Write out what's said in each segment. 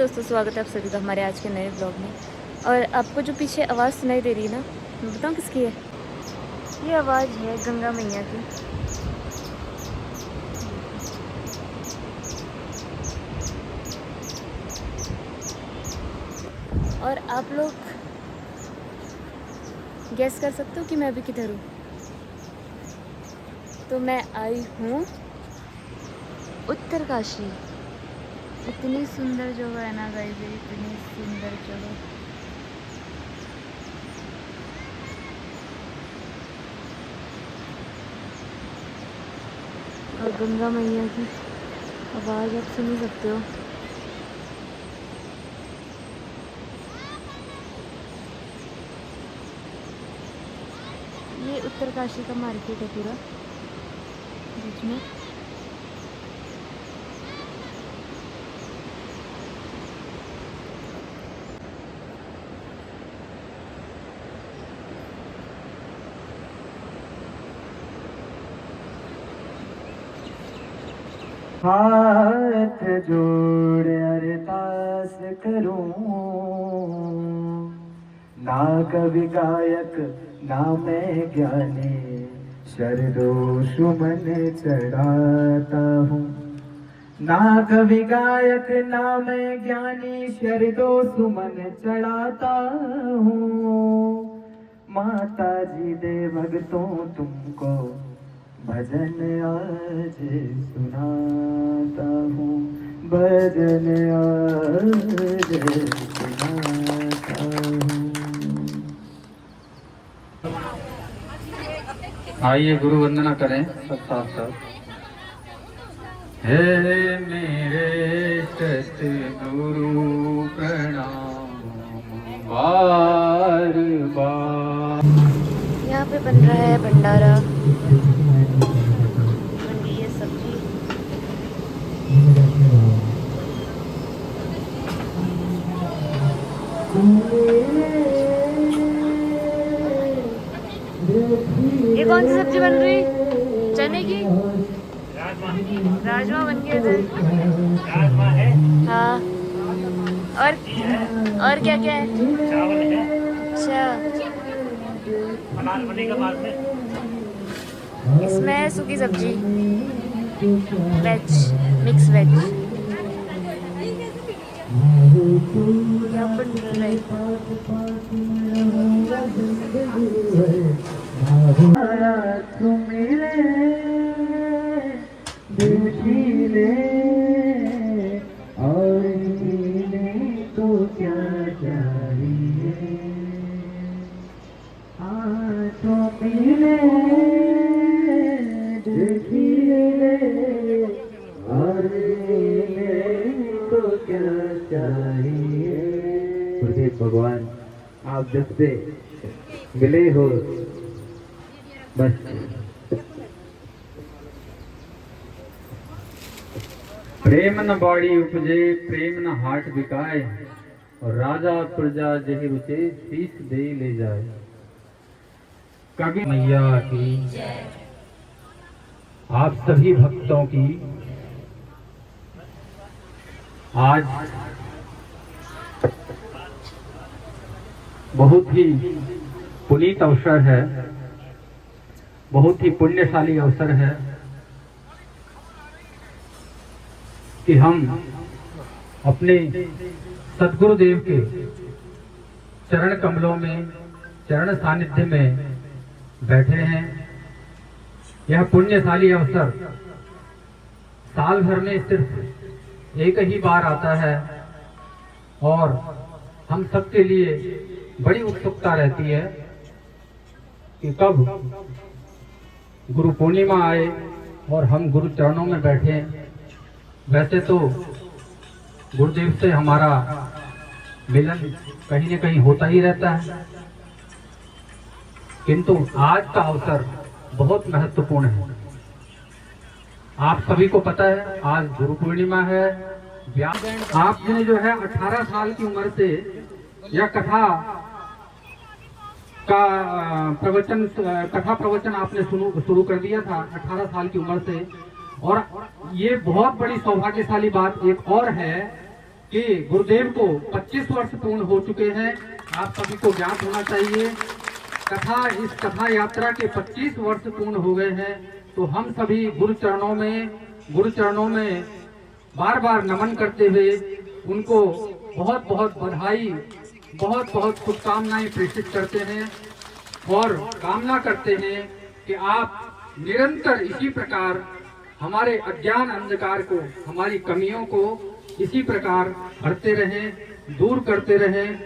दोस्तों, स्वागत है आप सभी का हमारे आज के नए ब्लॉग में। और आपको जो पीछे आवाज़ सुनाई दे रही है ना, मैं बताऊँ किसकी है? ये आवाज़ है गंगा मैया की। और आप लोग गैस कर सकते हो कि मैं अभी किधर हूँ? तो मैं आई हूँ उत्तरकाशी। इतनी सुंदर जगह है ना गाइस, इतनी सुंदर जगह। और गंगा मैया की आवाज़ आप सुन ही सकते हो। ये उत्तरकाशी का मार्केट है पूरा बीच में। हाथ जोड़ अरदास करूं, ना कवि गायक ना मैं ज्ञानी, शरदो सुमन चढ़ाता हूँ। ना कवि गायक ना मैं ज्ञानी, शरदो सुमन चढ़ाता हूँ। माता जी दे भगतों तुमको भजन आज सुनाता हूँ, भजन आज सुनाता हूँ। आइए गुरु वंदना करें सब साथ साथ। हे मेरे सतगुरु प्रणाम बार बार। यहाँ पे बन रहा है भंडारा, बन रही है सब्जी। ये कौन सी सब्जी बन रही? चने की? राजमा बन गए थे। राजमा है। हाँ। और क्या क्या है? चावल है। अच्छा, अनार बनेगा बाद में। इसमें है सूखी सब्जी, वेज, मिक्स वेज। यहाँ बन रहा है। तुम मिले देखिले और मिले तो क्या चाहिए। तो मिले देखिले और मिले तो क्या चाहिए। गुरुदेव भगवान, आप जब से मिले हो बस प्रेम न बाड़ी उपजे, प्रेम न हाट बिकाए, और राजा प्रजा जही रुचे शीश दे ले जाए। कभी मैया की, आप सभी भक्तों की आज बहुत ही पुनीत अवसर है, बहुत ही पुण्यशाली अवसर है कि हम अपने सद्गुरुदेव के चरण कमलों में, चरण सानिध्य में बैठे हैं। यह पुण्यशाली अवसर साल भर में सिर्फ एक ही बार आता है और हम सबके लिए बड़ी उत्सुकता रहती है कि कब गुरु पूर्णिमा आए और हम गुरु चरणों में बैठे। वैसे तो गुरुदेव से हमारा मिलन कहीं न कहीं होता ही रहता है, किंतु आज का अवसर बहुत महत्वपूर्ण है। आप सभी को पता है आज गुरु पूर्णिमा है। आपने जो है 18 साल की उम्र से यह कथा प्रवचन आपने शुरू कर दिया था 18 साल की उम्र से। और ये बहुत बड़ी सौभाग्यशाली बात एक और है कि गुरुदेव को 25 वर्ष पूर्ण हो चुके हैं। आप सभी को ज्ञात होना चाहिए। इस कथा यात्रा के 25 वर्ष पूर्ण हो गए हैं। तो हम सभी गुरु चरणों में बार बार नमन करते हुए उनको बहुत बहुत बधाई, बहुत बहुत शुभकामनाएं प्रेषित करते हैं और कामना करते हैं कि आप निरंतर इसी प्रकार हमारे अज्ञान अंधकार को, हमारी कमियों को इसी प्रकार भरते रहें, दूर करते रहें।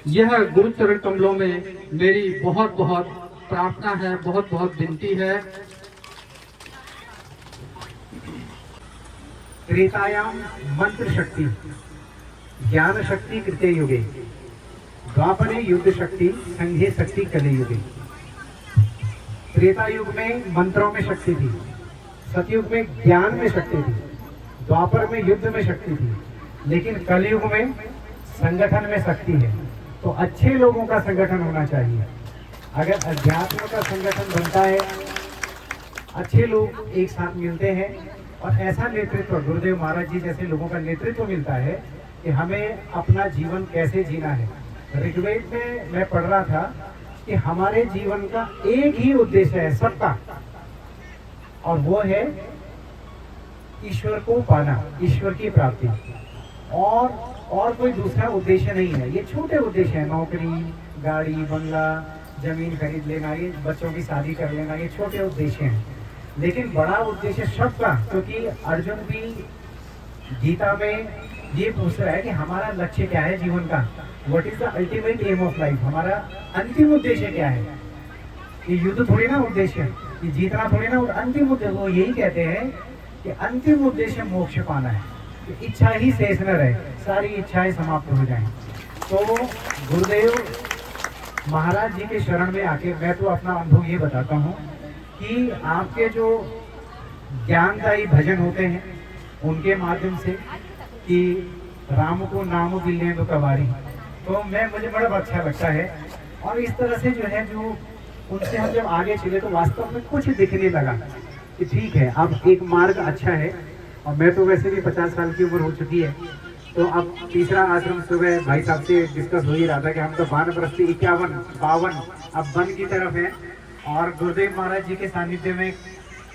यह गुरु चरण कमलों में मेरी बहुत बहुत प्रार्थना है, बहुत बहुत विनती है। त्रेतायाम मंत्र शक्ति, ज्ञान शक्ति कृते युगे, द्वापरे युद्ध शक्ति, संघे शक्ति कले युगे। त्रेता युग में मंत्रों में शक्ति थी, सतयुग में ज्ञान में शक्ति थी, द्वापर में युद्ध में शक्ति थी, लेकिन कलयुग में संगठन में शक्ति है। तो अच्छे लोगों का संगठन होना चाहिए। अगर अध्यात्म का संगठन बनता है, अच्छे लोग एक साथ मिलते हैं और ऐसा नेतृत्व, गुरुदेव महाराज जी जैसे लोगों का नेतृत्व मिलता है कि हमें अपना जीवन कैसे जीना है। ऋग्वेद में मैं पढ़ रहा था कि हमारे जीवन का एक ही उद्देश्य है सबका, और वो है ईश्वर को पाना, ईश्वर की प्राप्ति। और कोई दूसरा उद्देश्य नहीं है। ये छोटे उद्देश्य है, नौकरी, गाड़ी, बंगला, जमीन खरीद लेना, ये बच्चों की शादी कर लेना, ये छोटे उद्देश्य हैं। लेकिन बड़ा उद्देश्य सबका, क्योंकि अर्जुन भी गीता में ये पूछ रहा है कि हमारा लक्ष्य क्या है जीवन का, what is the ultimate aim of life, हमारा अंतिम उद्देश्य क्या है। ये युद्ध थोड़ी ना उद्देश्य है, ये जीतना थोड़ी ना, अंतिम उद्देश्य वो यही कहते हैं कि अंतिम उद्देश्य मोक्ष पाना है, कि इच्छा ही शेष न रहे, सारी इच्छाएं समाप्त हो जाएं। तो गुरुदेव महाराज जी के शरण में आके मैं तो अपना अनुभव ये बताता हूँ कि आपके जो ज्ञानदायी भजन होते हैं उनके माध्यम से, कि राम को नाम दिले तो कवारी, तो मुझे बड़ा अच्छा लगता है। और इस तरह से जो है, जो उनसे हम जब आगे चले तो वास्तव में कुछ दिखने लगा कि ठीक है, अब एक मार्ग अच्छा है। और मैं तो वैसे भी 50 साल की उम्र हो चुकी है, तो अब तीसरा आश्रम सुबह भाई साहब से डिस्कस हो ही रहा था कि हम तो 52 52 अब वन की तरफ है। और गुरुदेव महाराज जी के सानिध्य में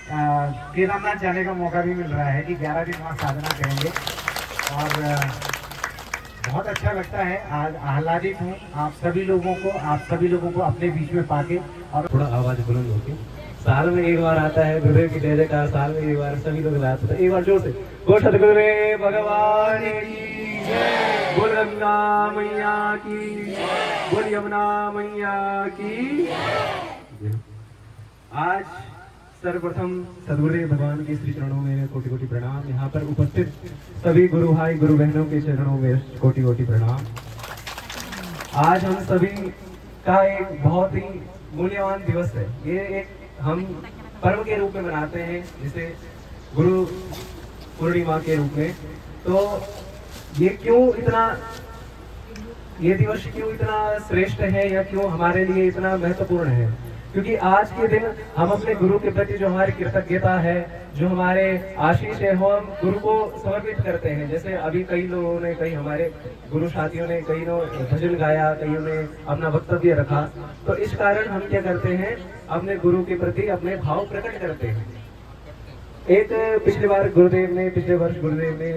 केदारनाथ जाने का मौका भी मिल रहा है कि 11 दिन वहाँ साधना करेंगे। और बहुत अच्छा लगता है, आज आह्लादित हूँ आप सभी लोगों को अपने बीच में पाके। और थोड़ा आवाज बुलंद होके, साल में एक बार आता है गुरुदेव की जय जयकार, साल में एक बार सभी लोग लाते हैं। एक बार जोर से बोल सतगुरुदेव भगवान की जय, बोल गंगा मैया की, बोल यमुना मैया की। आज सर्वप्रथम सदगुरुदेव भगवान के श्री चरणों में कोटि कोटि प्रणाम। यहाँ पर उपस्थित सभी गुरु भाई गुरु बहनों के चरणों में कोटि कोटि प्रणाम। आज हम सभी का एक बहुत ही मूल्यवान दिवस है। ये एक हम पर्व के रूप में मनाते हैं, जिसे गुरु पूर्णिमा के रूप में। तो ये दिवस क्यों इतना श्रेष्ठ है या क्यों हमारे लिए इतना महत्वपूर्ण है, क्योंकि आज के दिन हम अपने गुरु के प्रति जो हमारी कृतज्ञता है, जो हमारे आशीष है, वो हम गुरु को समर्पित करते हैं। जैसे अभी कई लोगों ने, कई हमारे गुरु साथियों ने, कई ने भजन गाया, कईयों ने अपना वक्तव्य रखा। तो इस कारण हम क्या करते हैं, अपने गुरु के प्रति अपने भाव प्रकट करते हैं। पिछले वर्ष गुरुदेव ने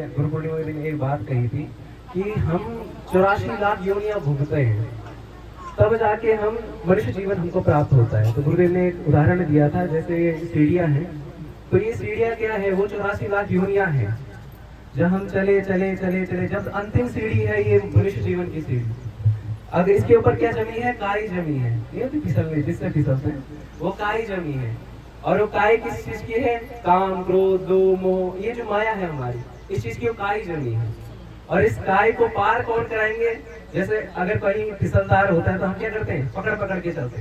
गुरु पूर्णिमा के दिन एक बात कही थी कि हम 84 लाख योनियां भुगते हैं, तब जाके हम मनुष्य जीवन हमको प्राप्त होता है। तो गुरुदेव ने एक उदाहरण दिया था, जैसे ये सीढ़ियां हैं, तो ये सीढ़ियां क्या है, वो 84 लाख योनियां हैं। जब हम चले, जब अंतिम सीढ़ी है ये मनुष्य जीवन की सीढ़ी, अगर इसके ऊपर क्या जमी है, काई जमी है। ये भी फिसलने, जिससे फिसलते हैं वो काई जमी है। और वो काई किस चीज की है, काम, क्रोध, लोभ, मोह, ये जो माया है हमारी, इस चीज की वो काई जमी है। और इस काई को पार कौन कराएंगे, जैसे अगर कहीं फिसलदार होता है तो हम क्या करते हैं, पकड़ के चलते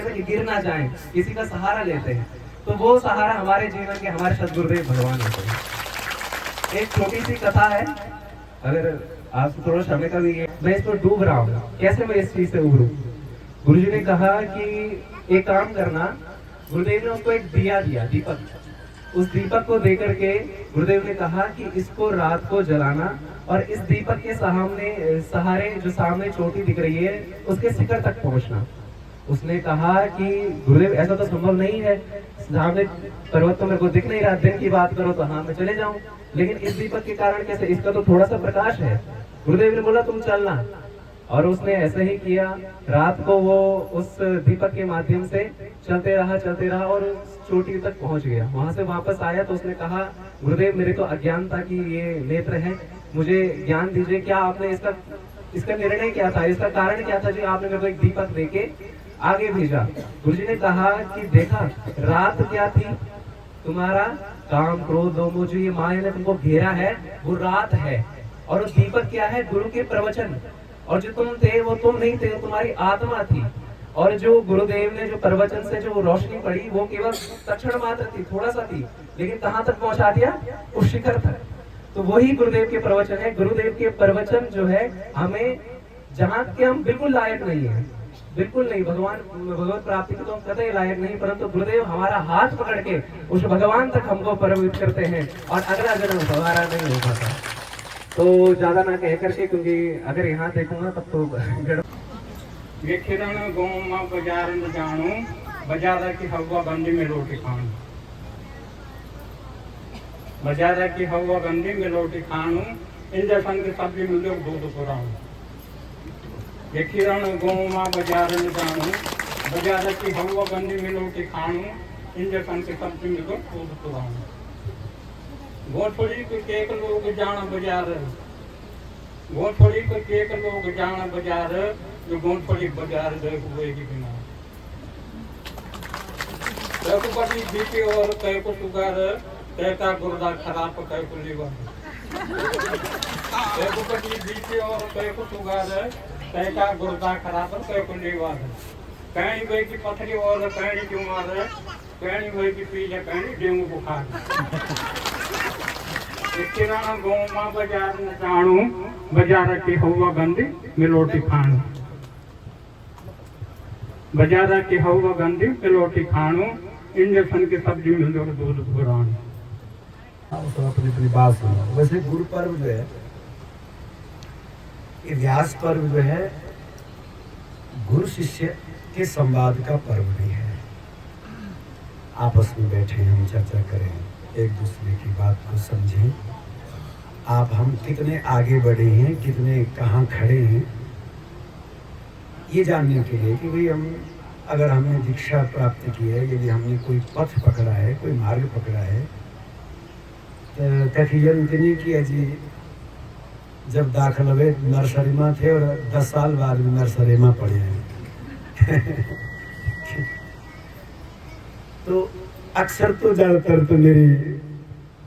हैं कि गिर ना जाए, किसी का सहारा लेते हैं। तो वो सहारा हमारे जीवन के हमारे सदगुरुदेव भगवान होते हैं। एक छोटी सी कथा है, अगर आप थोड़ा समय का भी, मैं इस पर डूब रहा हूँ, कैसे मैं इस चीज से उभरूं। गुरु जी ने कहा कि एक काम करना, गुरुदेव ने उसको एक दिया दिया, दीपक, उस दीपक को देकर के गुरुदेव ने कहा कि इसको रात को जलाना और इस दीपक के सहारे जो सामने चोटी दिख रही है उसके शिखर तक पहुंचना। उसने कहा कि गुरुदेव ऐसा तो संभव नहीं है, सामने पर्वत तो मेरे को दिख नहीं रहा, दिन की बात करो तो हाँ मैं चले जाऊं, लेकिन इस दीपक के कारण कैसे, इसका तो थोड़ा सा प्रकाश है। गुरुदेव ने बोला तुम चलना, और उसने ऐसा ही किया। रात को वो उस दीपक के माध्यम से चलते रहा और चोटी तक पहुंच गया। वहां से वापस आया तो उसने कहा गुरुदेव मेरे तो अज्ञान था कि ये नेत्र है, मुझे ज्ञान दीजिए, क्या आपने इसका निर्णय क्या था, इसका कारण क्या था जी आपने मेरे को एक दीपक देके आगे भेजा। गुरुजी ने कहा कि देखा रात क्या थी, तुम्हारा काम क्रोध मोह जो ये माया ने तुमको घेरा है वो रात है, और दीपक क्या है, गुरु के प्रवचन, और जो तुम थे वो तुम नहीं थे, तुम्हारी आत्मा थी। और जो गुरुदेव ने जो प्रवचन से जो रोशनी पड़ी वो केवल तक्षण मात्र थी, थोड़ा सा थी, लेकिन कहाँ तक पहुंचा दिया, उस शिखर तक। तो वही गुरुदेव के प्रवचन है। गुरुदेव के प्रवचन जो है हमें जहाँ के हम बिल्कुल लायक नहीं है, बिल्कुल नहीं, भगवत प्राप्ति के तो हम कतई लायक नहीं, परंतु गुरुदेव हमारा हाथ पकड़ के उस भगवान तक हमको प्रभावित करते हैं, और अगला जन्म हमारा नहीं हो पाता। तो ज्यादा ना कह करके, क्योंकि अगर यहाँ देखूंगा तब तो किरण गोमा बाजार न जाणू, बाजार की हवा गंदी में रोटी खाणू, बाजार की हवा गंदी में रोटी खाणू, इंद्र संग सब्जी मिलो दूध पुराणू। ये किरण गोमा बाजार न जाणू, बाजार की हवा गंदी में रोटी खाणू, इंद्र संग सब्जी मिलो दूध पुराणू। गोठोड़ी को केक लोग जाना बाजार, गोठोड़ी को केक लोग जाना बाजार, जो गोठोड़ी बाजार गए हुए की बिना। कई को बड़ी बीपी और कई को शुगर, कई का गुर्दा खराब, कई को लीवर। कई को बड़ी बीपी और कई को शुगर, कई का गुर्दा खराब, कई को लीवर। कहीं गई की पथरी और कहीं ट्यूमर, कहीं गई की पीले, कहीं डेंगू बुखार। किराना गोमा बाजार न जाणू, बाजार की हवा गंदी मिलोटी खाणू, बाजार की हवा गंदी मिलोटी खाणू, इंजेक्शन की सब्जी मिलो दूध पुराणू। तो अपनी अपनी बात सुनो। वैसे गुरु पर्व जो है, ये व्यास पर्व जो है गुरु शिष्य के संवाद का पर्व भी है। आपस में बैठे हम चर्चा करें, एक दूसरे की बात को समझें, आप हम कितने आगे बढ़े हैं, कितने कहाँ खड़े हैं, ये जानने के लिए कि भाई हम अगर हमने दीक्षा प्राप्त की है, यदि हमने कोई पथ पकड़ा है, कोई मार्ग पकड़ा है, तो तखियन किया जी जब दाखिल हुए नर्सरी में थे और 10 साल बाद में नर्सरी में पढ़े हैं। तो अक्सर तो ज़्यादातर तो मेरी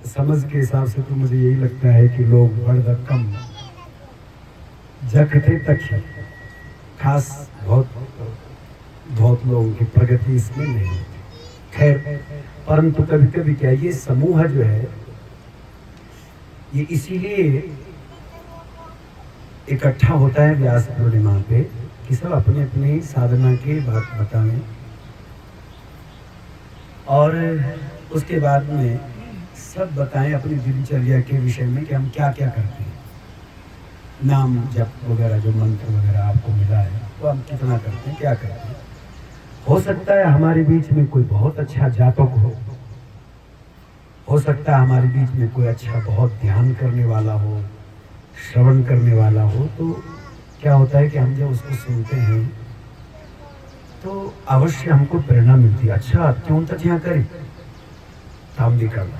समझ के हिसाब से तो मुझे यही लगता है कि लोग बढ़ कम जखते तक ही, खास बहुत लोगों की प्रगति इसमें नहीं होती। खैर, परंतु कभी कभी क्या ये समूह जो है ये इसीलिए इकट्ठा होता है व्यास पूर्णिमा पे कि सब अपने अपने साधना की बात बताएं, और उसके बाद में सब बताएं अपनी दिनचर्या के विषय में कि हम क्या क्या करते हैं। नाम जप वगैरह जो मंत्र वगैरह आपको मिला है तो हम कितना करते हैं, क्या करते हैं। हो सकता है हमारे बीच में कोई बहुत अच्छा जातक हो सकता है हमारे बीच में कोई अच्छा बहुत ध्यान करने वाला हो, श्रवण करने वाला हो। तो क्या होता है कि हम जब उसको सुनते हैं तो अवश्य हमको प्रेरणा मिलती है, अच्छा क्यों तक यहाँ करें, हम भी करना।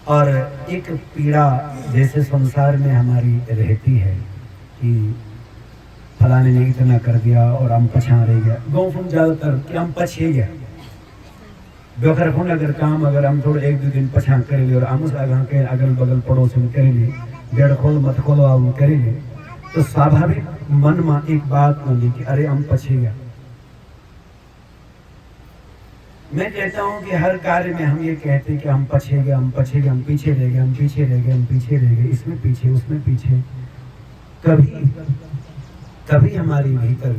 और एक पीड़ा जैसे संसार में हमारी रहती है कि फलाने ने इतना कर दिया और हम पछा रह गया। गाँव में ज़्यादातर कि हम पछे गया बेखर फोन अगर काम अगर हम थोड़ा 1-2 दिन पछा करेंगे और हम उस के अगल बगल पड़ोस में करेंगे, बेड़ खोल मत खोलो हम करेंगे, तो स्वाभाविक मन में एक बात होगी कि अरे हम पछे गया। मैं कहता हूं कि हर कार्य में हम ये कहते हैं कि हम पछे गए, हम पछे गए, हम पीछे रह गए, हम पीछे रह गए, हम पीछे रह गए, इसमें पीछे उसमें पीछे। कभी हमारे भीतर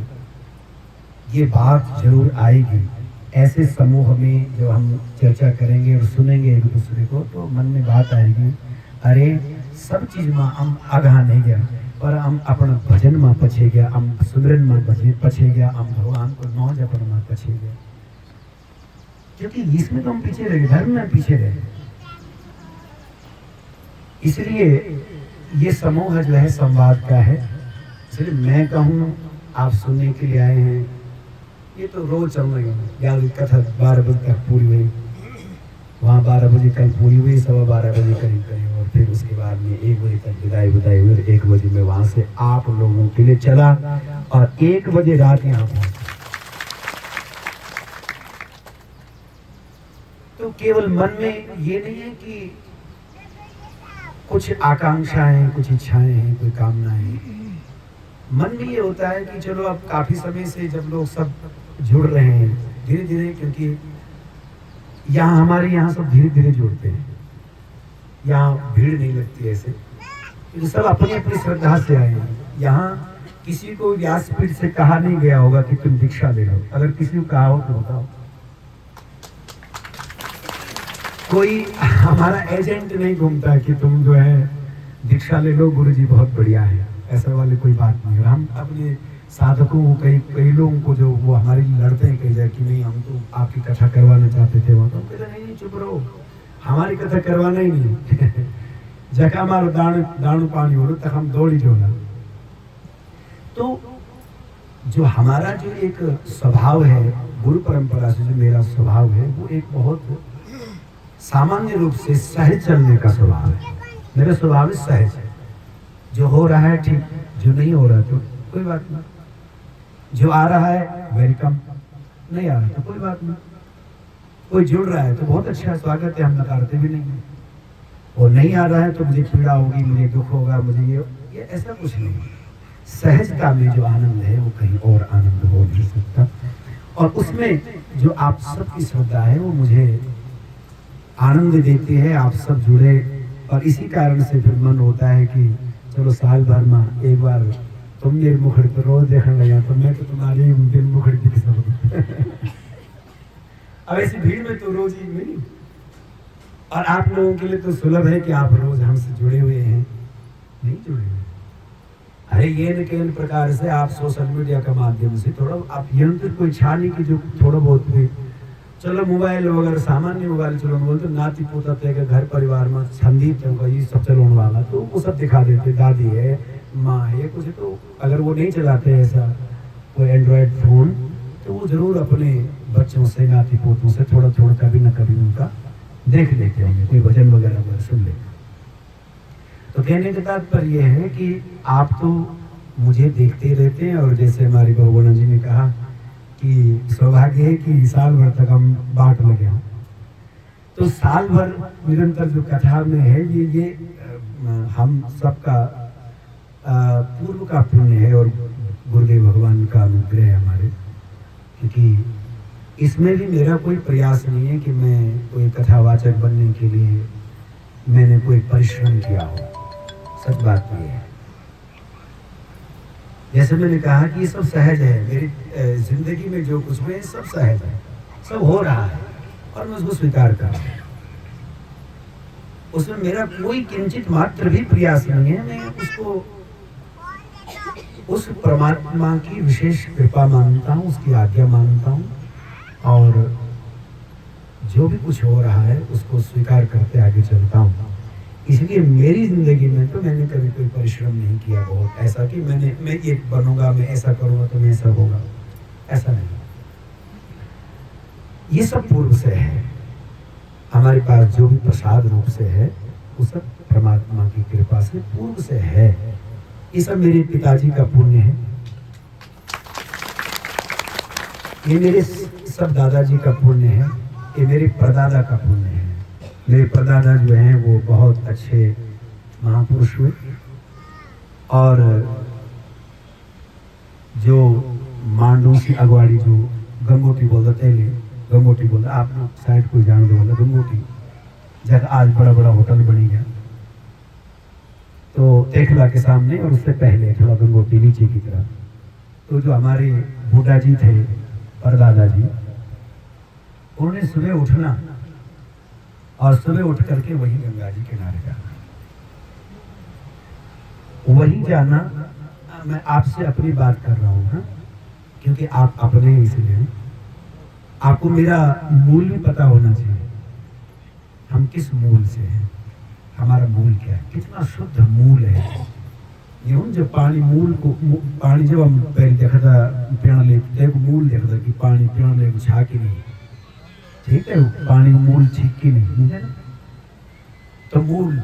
ये बात जरूर आएगी ऐसे समूह में जब हम चर्चा करेंगे और सुनेंगे एक दूसरे को तो मन में बात आएगी, अरे सब चीज में हम आगाह नहीं गया पर हम अपना भजन में पछे गया, हम सुमरन में पछे गया, हम भगवान को नौ जपन में पछे गया, क्योंकि इसमें तो हम पीछे रह गए, धर्म में पीछे रह गए। इसलिए ये समूह जो है संवाद का है। इसलिए मैं कहूँ आप सुनने के लिए आए हैं, ये तो रोज चल रही है। याद कथा 12 बजे तक पूरी हुई, वहाँ 12 बजे कल पूरी हुई, 12:15 बजे करीब और फिर उसके बाद में 1 बजे तक विदाई हुई। 1 बजे में वहाँ से आप लोगों के लिए चला और 1 बजे रात यहाँ पहुँचा। तो केवल मन में ये नहीं है कि कुछ आकांक्षाएं, कुछ इच्छाएं हैं, कोई कामनाएं हैं। मन में ये होता है कि चलो अब काफी समय से जब लोग सब जुड़ रहे हैं धीरे धीरे, क्योंकि यहाँ हमारे यहाँ सब धीरे धीरे जुड़ते हैं, यहाँ भीड़ नहीं लगती ऐसे, क्योंकि सब अपनी अपनी श्रद्धा से आए हैं। यहाँ किसी को व्यासपीठ से कहा नहीं गया होगा कि तुम दीक्षा ले लो। अगर किसी को कहा हो तो बताओ। कोई हमारा एजेंट नहीं घूमता कि तुम जो है दीक्षा ले लो, गुरुजी बहुत बढ़िया है, ऐसा वाली कोई बात नहीं है। हम अपने साधकों को कई लोगों को जो वो हमारे लिए लड़ते हैं कई जाए कि नहीं हम तो आपकी कथा करवाना चाहते थे, वहाँ तो हम कहते नहीं चुप रहो, हमारी कथा करवाना ही नहीं। जखा मारो दाणु पानी हो तक हम दौड़ी जोना। तो जो हमारा जो एक स्वभाव है गुरु परंपरा से, जो मेरा स्वभाव है वो एक बहुत सामान्य रूप से सहज चलने का स्वभाव है। मेरा स्वभाव सहज है, जो हो रहा है ठीक, जो नहीं हो रहा तो कोई बात नहीं, जो आ रहा है वेलकम, नहीं आ रहा तो कोई बात नहीं, कोई जुड़ रहा है तो बहुत अच्छा स्वागत है, हम नकारते भी नहीं है, और नहीं आ रहा है तो मुझे पीड़ा होगी, मुझे दुख होगा, मुझे ये ऐसा कुछ नहीं। सहजता में जो आनंद है वो कहीं और आनंद हो नहीं सकता, और उसमें जो आप सबकी श्रद्धा है वो मुझे आनंद देती है। आप सब जुड़े और इसी कारण से फिर मन होता है कि चलो साल भर में एक बार तुम मेरी मुखड़ी तो रोज देखने लगा, तो मैं तो तुम्हारी मुखड़ी दिख सकूं। अब ऐसी भीड़ में तो रोज ही मिली, और आप लोगों के लिए तो सुलभ है कि आप रोज हमसे जुड़े हुए हैं, नहीं जुड़े हुए। अरे ये न केवल प्रकार से आप सोशल मीडिया के माध्यम से थोड़ा आप यंत्र कोई इच्छा नहीं कि जो थोड़ा बहुत भी चलो मोबाइल वगैरह सामान्य मोबाइल चलाने बोलते, नाती पोता थे घर परिवार में संदीप ये सब चलाने वाला, तो वो सब दिखा देते, दादी है, माँ है, कुछ तो अगर वो नहीं चलाते ऐसा कोई एंड्रॉयड फोन, तो वो जरूर अपने बच्चों से, नाती पोतों से थोड़ा थोड़ा कभी न कभी उनका देख लेते होंगे, कोई भजन वगैरह सुन ले। तो कहने का तात्पर्य यह है कि आप तो मुझे देखते रहते हैं, और जैसे हमारी बहुगुणा जी ने कहा कि सौभाग्य है कि साल भर तक हम बांट लगे हैं, तो साल भर निरंतर जो कथा में है ये हम सबका पूर्व का पुण्य है और गुरुदेव भगवान का अनुग्रह है हमारे, क्योंकि इसमें भी मेरा कोई प्रयास नहीं है कि मैं कोई कथावाचक बनने के लिए मैंने कोई परिश्रम किया हो। सच बात ये है, जैसे मैंने कहा कि ये सब सहज है, मेरी जिंदगी में जो कुछ है सब सहज है, सब हो रहा है और मैं उसको स्वीकार कर रहा हूँ। उसमें मेरा कोई किंचित मात्र भी प्रयास नहीं है, मैं उसको उस परमात्मा की विशेष कृपा मानता हूँ, उसकी आज्ञा मानता हूँ, और जो भी कुछ हो रहा है उसको स्वीकार करते आगे चलता हूँ। इसलिए मेरी जिंदगी में तो मैंने कभी कोई परिश्रम नहीं किया बहुत, ऐसा कि मैं ये बनूंगा, मैं ऐसा करूंगा तो मैं ऐसा होगा, ऐसा नहीं। ये सब पूर्व से है, हमारे पास जो भी प्रसाद रूप से है वो सब परमात्मा की कृपा से पूर्व से है। ये सब मेरे पिताजी का पुण्य है, ये मेरे सब दादाजी का पुण्य है, ये मेरे परदादा का पुण्य है। मेरे परदादा जो हैं वो बहुत अच्छे महापुरुष हुए, और जो मांडू सी अगवाड़ी जो गंगोटी बोलता पहले, गंगोटी बोलता आप लोग शायद कोई जान दो बोला गंगोटी, जब आज बड़ा बड़ा होटल बनी गया तो तेखला के सामने, और उससे पहले थोड़ा गंगोटी नीचे की तरफ। तो जो हमारे बूढ़ा जी थे परदादा जी, उन्होंने सुबह उठना और सुबह उठ करके वही गंगा जी किनारे जाना, वही जाना। मैं आपसे अपनी बात कर रहा हूँ, हाँ, क्योंकि आप अपने ही इसलिए आपको मेरा मूल भी पता होना चाहिए। हम किस मूल से हैं, हमारा मूल क्या है, कितना शुद्ध मूल है। ये जब पानी मूल को पानी जब हम पहले देखा था पीण ले एक मूल देखा था कि पानी पीण ले छा के नहीं, ठीक है, पानी मूल ठीक की नहीं, समझे ना। तो मूल,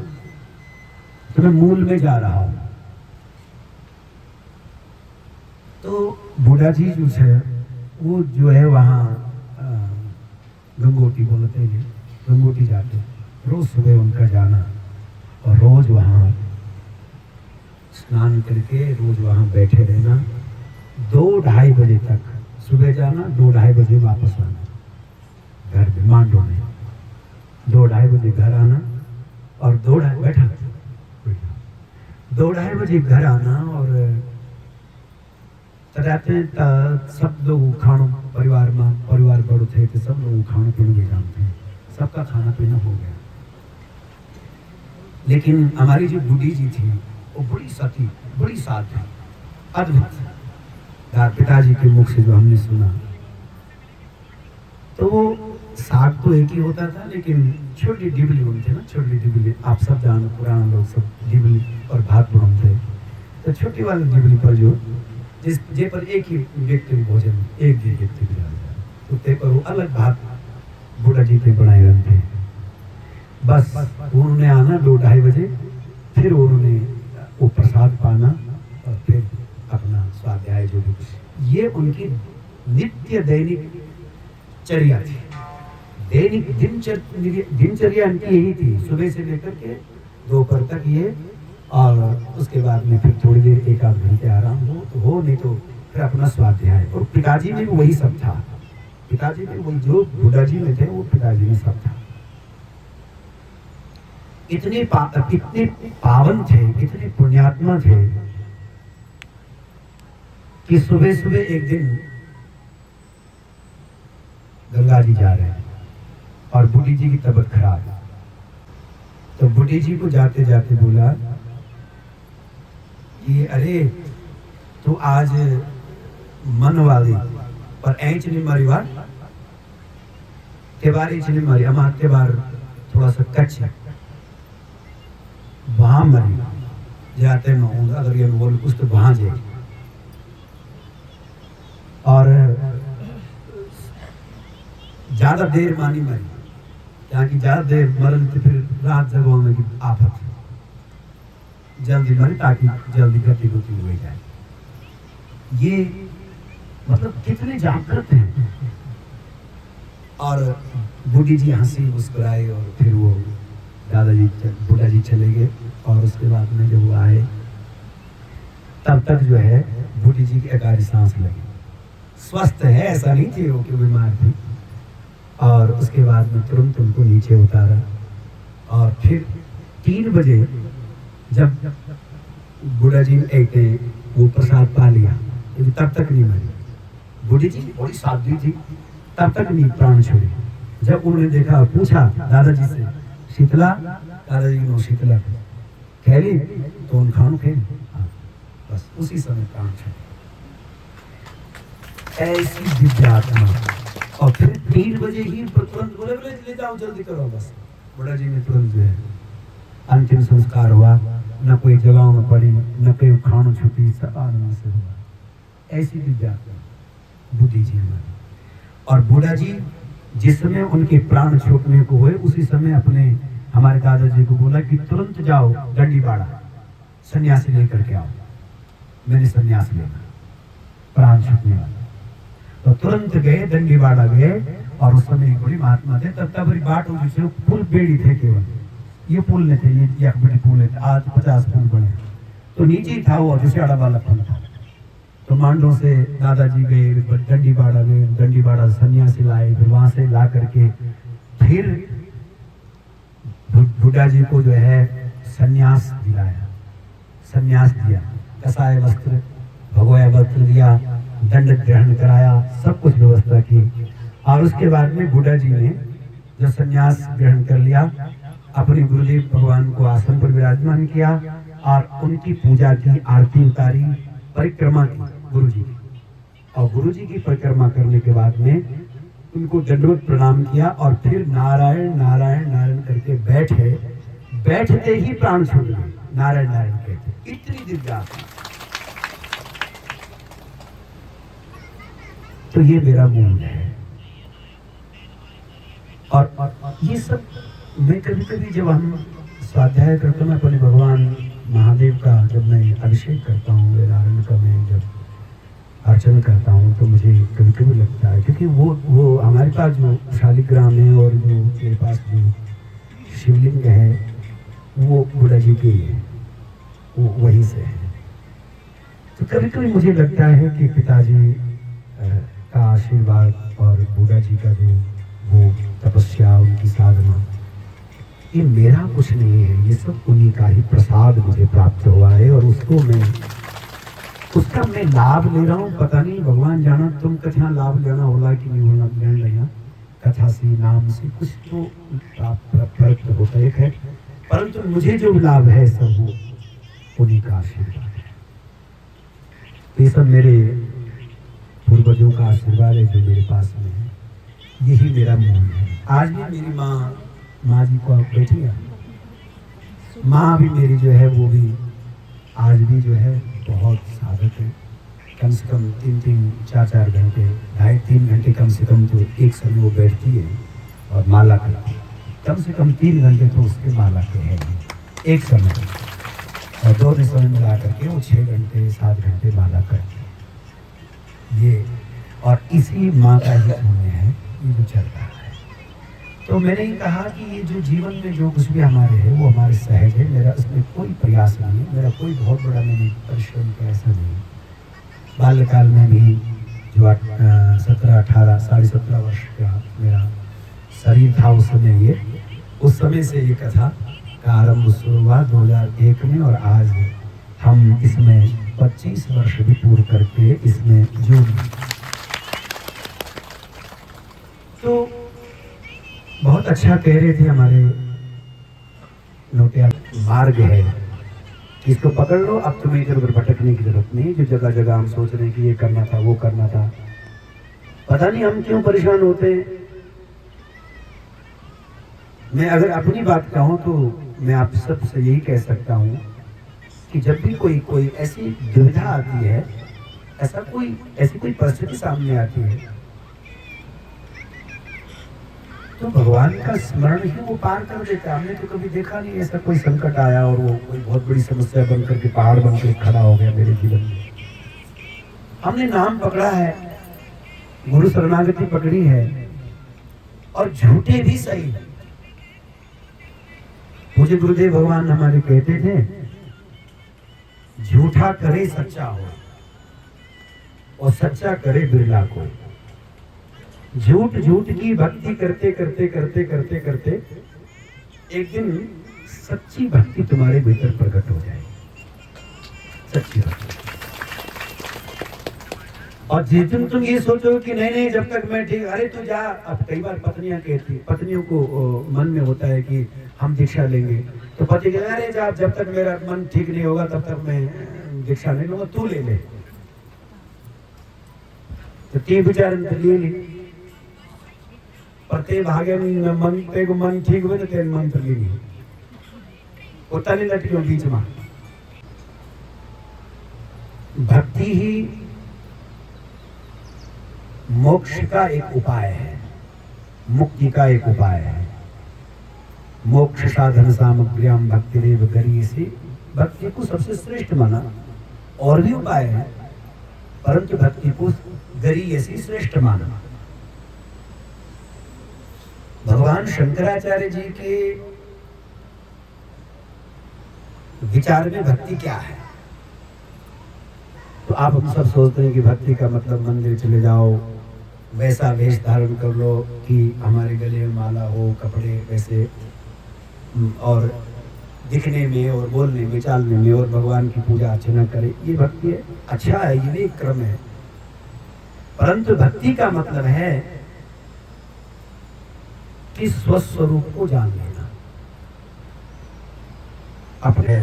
तो मैं मूल में जा रहा हूं। तो बूढ़ा जी जो है वो जो है वहाँ गंगोटी बोलते हैं, गंगोटी जाते, रोज सुबह उनका जाना और रोज वहाँ स्नान करके रोज वहाँ बैठे रहना, 2-2:30 बजे तक सुबह जाना, 2-2:30 बजे वापस आना घर में मांडो में, 2-2:30 बजे घर आना और 2-2:30 बैठा 2-2:30 बजे घर आना। और रहते सब लोग खानों परिवार में, परिवार बड़ो थे तो सब लोग खानों पीने भी जानते हैं, सबका खाना पीना हो गया। लेकिन हमारी जो बूढ़ी जी थी वो बड़ी सती, बड़ी साथ थी, अद्भुत। पिताजी के मुख से जो हमने सुना तो वो साग तो एक ही होता था, लेकिन छोटी डिबली बनते ना, छोटी डिबली, आप सब जानो, पुराना लोग सब डिबली और भात बनाते, तो छोटी वाली डिबली पर जो जिस जे पर एक ही व्यक्ति भोजन एक ही व्यक्ति तो ते पर वो अलग भात बूढ़ा जी के बनाए रहते हैं। बस उन्होंने आना 2-2:30 बजे, फिर उन्होंने वो प्रसाद पाना और फिर अपना स्वाध्याय जो भी, ये उनकी नित्य दैनिक चर्या थी। दैनिक दिनचर्या इनकी यही थी, सुबह से लेकर के दोपहर तक ये, और उसके बाद में फिर थोड़ी देर 1-8 घंटे आराम हो नहीं तो फिर अपना स्वाध्याय। और पिताजी में वही सब था, पिताजी में वही जो बूढ़ा जी में थे वो पिताजी में सब था। कितने पावन थे, कितने पुण्यात्मा थे कि सुबह सुबह एक दिन गंगा जी जा रहे हैं और बूढ़ी जी की तबीयत खराब है। तो बूढ़ी जी को जाते जाते बोला कि अरे तू आज मन वाली पर ऐंच नहीं मारी बार के बार ऐंच नहीं मारी, हमारे के बार थोड़ा सा कच्छ है, वहां मरी जाते न होगा, अगर ये बोल कुछ तो वहां जाए। और ज्यादा देर मानी मरी, यहाँ की ज्यादा देर मरन तो फिर रात जगहों में की आफत, जल्दी मरी ताकि जल्दी गति गुति हो जाए। ये मतलब कितने जागृत हैं। और बूढ़ी जी हंसी मुस्कुराए और फिर वो दादाजी बूढ़ा जी चले गए। और उसके बाद में जब वो आए तब तक जो है बूढ़ी जी की एकाएक सांस लगी, स्वस्थ है, ऐसा नहीं थी वो कि बीमार थी। और उसके बाद में तुरंत उनको नीचे उतारा और फिर 3 बजे जब बूढ़ा जी एक वो प्रसाद पा लिया, तब तक नहीं मरी। बूढ़ी जी बड़ी साध्वी थी, तब तक नहीं प्राण छोड़ी। जब उन्होंने देखा, पूछा दादाजी से, शीतला, दादाजी ने शीतला खेली तो उन खानों खेली, बस उसी समय प्राण छोड़ी। ऐसी दिव्यात्मा। और फिर 3 बजे ही तुरंत बोले ले जाओ जल्दी करो, बस बूढ़ा जी ने तुरंत जो है अंतिम संस्कार हुआ, न कोई जगहों में पड़ी, न कोई खानो छुपी, सब आनंद से हुआ। ऐसी विद्या बुद्धि जी हमारी। और बूढ़ा जी जिस समय उनके प्राण छूटने को हुए उसी समय अपने हमारे दादाजी को बोला कि तुरंत जाओ डंडीबाड़ा सन्यासी लेकर के आओ, मैंने सन्यास लेना, प्राण छूटने वाला। तो तुरंत गए, डंडीबाड़ा गए। और उस समय एक बड़ी महात्मा थे, तब तक बड़ी बाट हो जिससे पुल बेड़ी थे, केवल ये पुल नहीं थे, ये एक बड़ी पुल है, आज 50 पुल बने। तो नीचे ही था वो जिसे अड़ा वाला पुल था। तो मांडो से दादाजी गए, डंडीबाड़ा गए, डंडीबाड़ा सन्यासी लाए, फिर वहां से ला करके फिर बूढ़ा जी को जो है सन्यास दिलाया, सन्यास दिया, कसाय वस्त्र भगोया वस्त्र दिया, दंड ग्रहण कराया, सब कुछ व्यवस्था की। और उसके बाद में बुद्धा जी ने जो संन्यास ग्रहण कर लिया, अपने गुरुदेव भगवान को आसन पर विराजमान किया और उनकी पूजा की, आरती उतारी, परिक्रमा की गुरु जी की। और गुरु जी की परिक्रमा करने के बाद में उनको दंडवत प्रणाम किया और फिर नारायण नारायण नारायण करके बैठे। बैठते ही प्राण छूट गए, नारायण नारायण कहते, इतनी दिव्यात्मा। तो ये मेरा मूल है। और ये सब मैं कभी कभी जब हम स्वाध्याय करता हूँ, अपने भगवान महादेव का जब मैं अभिषेक करता हूँ, वेदारण का मैं जब अर्चना करता हूँ, तो मुझे कभी कभी लगता है, क्योंकि वो हमारे पास जो शालिग्राम है और जो मेरे पास जो शिवलिंग है वो बुद्धा जी के है, वो वहीं से है। तो कभी कभी मुझे लगता है कि पिताजी का आशीर्वाद और बुद्धा जी का जो वो तपस्या, उनकी साधना, ये मेरा कुछ नहीं है, ये सब उन्हीं का ही प्रसाद मुझे प्राप्त हुआ है और उसका मैं लाभ ले रहा हूँ। पता नहीं भगवान जाना तुम कथा लाभ लेना होला कि नहीं होना, लेना लेना कथा से, नाम से कुछ तो प्राप्त होता है, परंतु मुझे जो लाभ है सब वो उन्हीं का आशीर्वाद है। ये सब मेरे पूर्वजों का आशीर्वाद है जो मेरे पास में है, यही मेरा मूल है। आज भी मेरी माँ जी को आप बैठी है, माँ भी मेरी जो है वो भी आज भी जो है बहुत साधक है। कम से कम 3-3, 4-4 घंटे, 2.5-3 घंटे कम से कम तो एक समय वो बैठती है और माला करती है। कम से कम 3 घंटे तो उसके माला के हैं एक समय, और दोनों समय मिला करके वो 6 घंटे 7 घंटे माला करती है। ये और इसी माँ का ही पुण्य है ये जो चल रहा है। तो मैंने ही कहा कि ये जो जीवन में जो कुछ भी हमारे है वो हमारे सहज है, मेरा इसमें कोई प्रयास नहीं है, मेरा कोई बहुत बड़ा मैंने परिश्रम किया ऐसा नहीं। बाल्यकाल में भी जो 17, 18, 17.5 वर्ष का मेरा शरीर था उस समय से ये कथा का आरंभ शुरू हुआ 2001 में, और आज हम इसमें 25 वर्ष भी पूर्ण करके इसमें जुड़ गए। तो बहुत अच्छा कह रहे थे हमारे नोटिया, मार्ग है, इसको पकड़ लो, अब तुम्हें इधर उधर भटकने की जरूरत नहीं। जो जगह जगह हम सोच रहे हैं कि ये करना था, वो करना था, पता नहीं हम क्यों परेशान होते हैं। मैं अगर अपनी बात कहूँ तो मैं आप सबसे यही कह सकता हूँ कि जब भी कोई ऐसी दुविधा आती है, ऐसी कोई परिस्थिति सामने आती है, तो भगवान का स्मरण ही वो पार कर देता है। हमने तो कभी देखा नहीं ऐसा कोई संकट आया और वो कोई बहुत बड़ी समस्या बन करके पहाड़ बन कर खड़ा हो गया मेरे जीवन में। हमने नाम पकड़ा है, गुरु शरणागति पकड़ी है, और झूठे भी सही। मुझे गुरुदेव भगवान हमारे कहते थे, झूठा करे सच्चा हो और सच्चा करे बिरला को। झूठ की भक्ति करते करते करते करते करते एक दिन सच्ची भक्ति तुम्हारे भीतर प्रकट हो जाएगी, सच्ची भक्ति। और जिस दिन तुम ये सोचो कि नहीं जब तक मैं ठीक, अरे तू जा। अब कई बार पत्नियां कहती, पत्नियों को मन में होता है कि हम दीक्षा लेंगे, तो पति कहते अरे जा, जब तक मेरा मन ठीक नहीं होगा तब तक मैं दीक्षा नहीं लूंगा, तू ले ले। तो ते विचार ले ली, पर ते भागे मन, ते को मन ठीक हुए तो तेरे मन तो ली होता नहीं लटकियों बीच में। भक्ति ही मोक्ष का एक उपाय है, मुक्ति का एक उपाय है। मोक्ष साधन सामग्र्याम भक्ति देव करिए से, भक्ति को सबसे श्रेष्ठ माना। और भी उपाय है, परंतु भक्ति को गरीय से श्रेष्ठ माना। भगवान शंकराचार्य जी के विचार में भक्ति क्या है? तो आप हम सब सोचते हैं कि भक्ति का मतलब मंदिर चले जाओ, वैसा वेश धारण कर लो कि हमारे गले में माला हो, कपड़े वैसे, और दिखने में और बोलने में, चालने में, और भगवान की पूजा अर्चना करें, ये भक्ति है। अच्छा है, ये भी एक क्रम है, परंतु भक्ति का मतलब है कि स्वस्वरूप को जान लेना अपने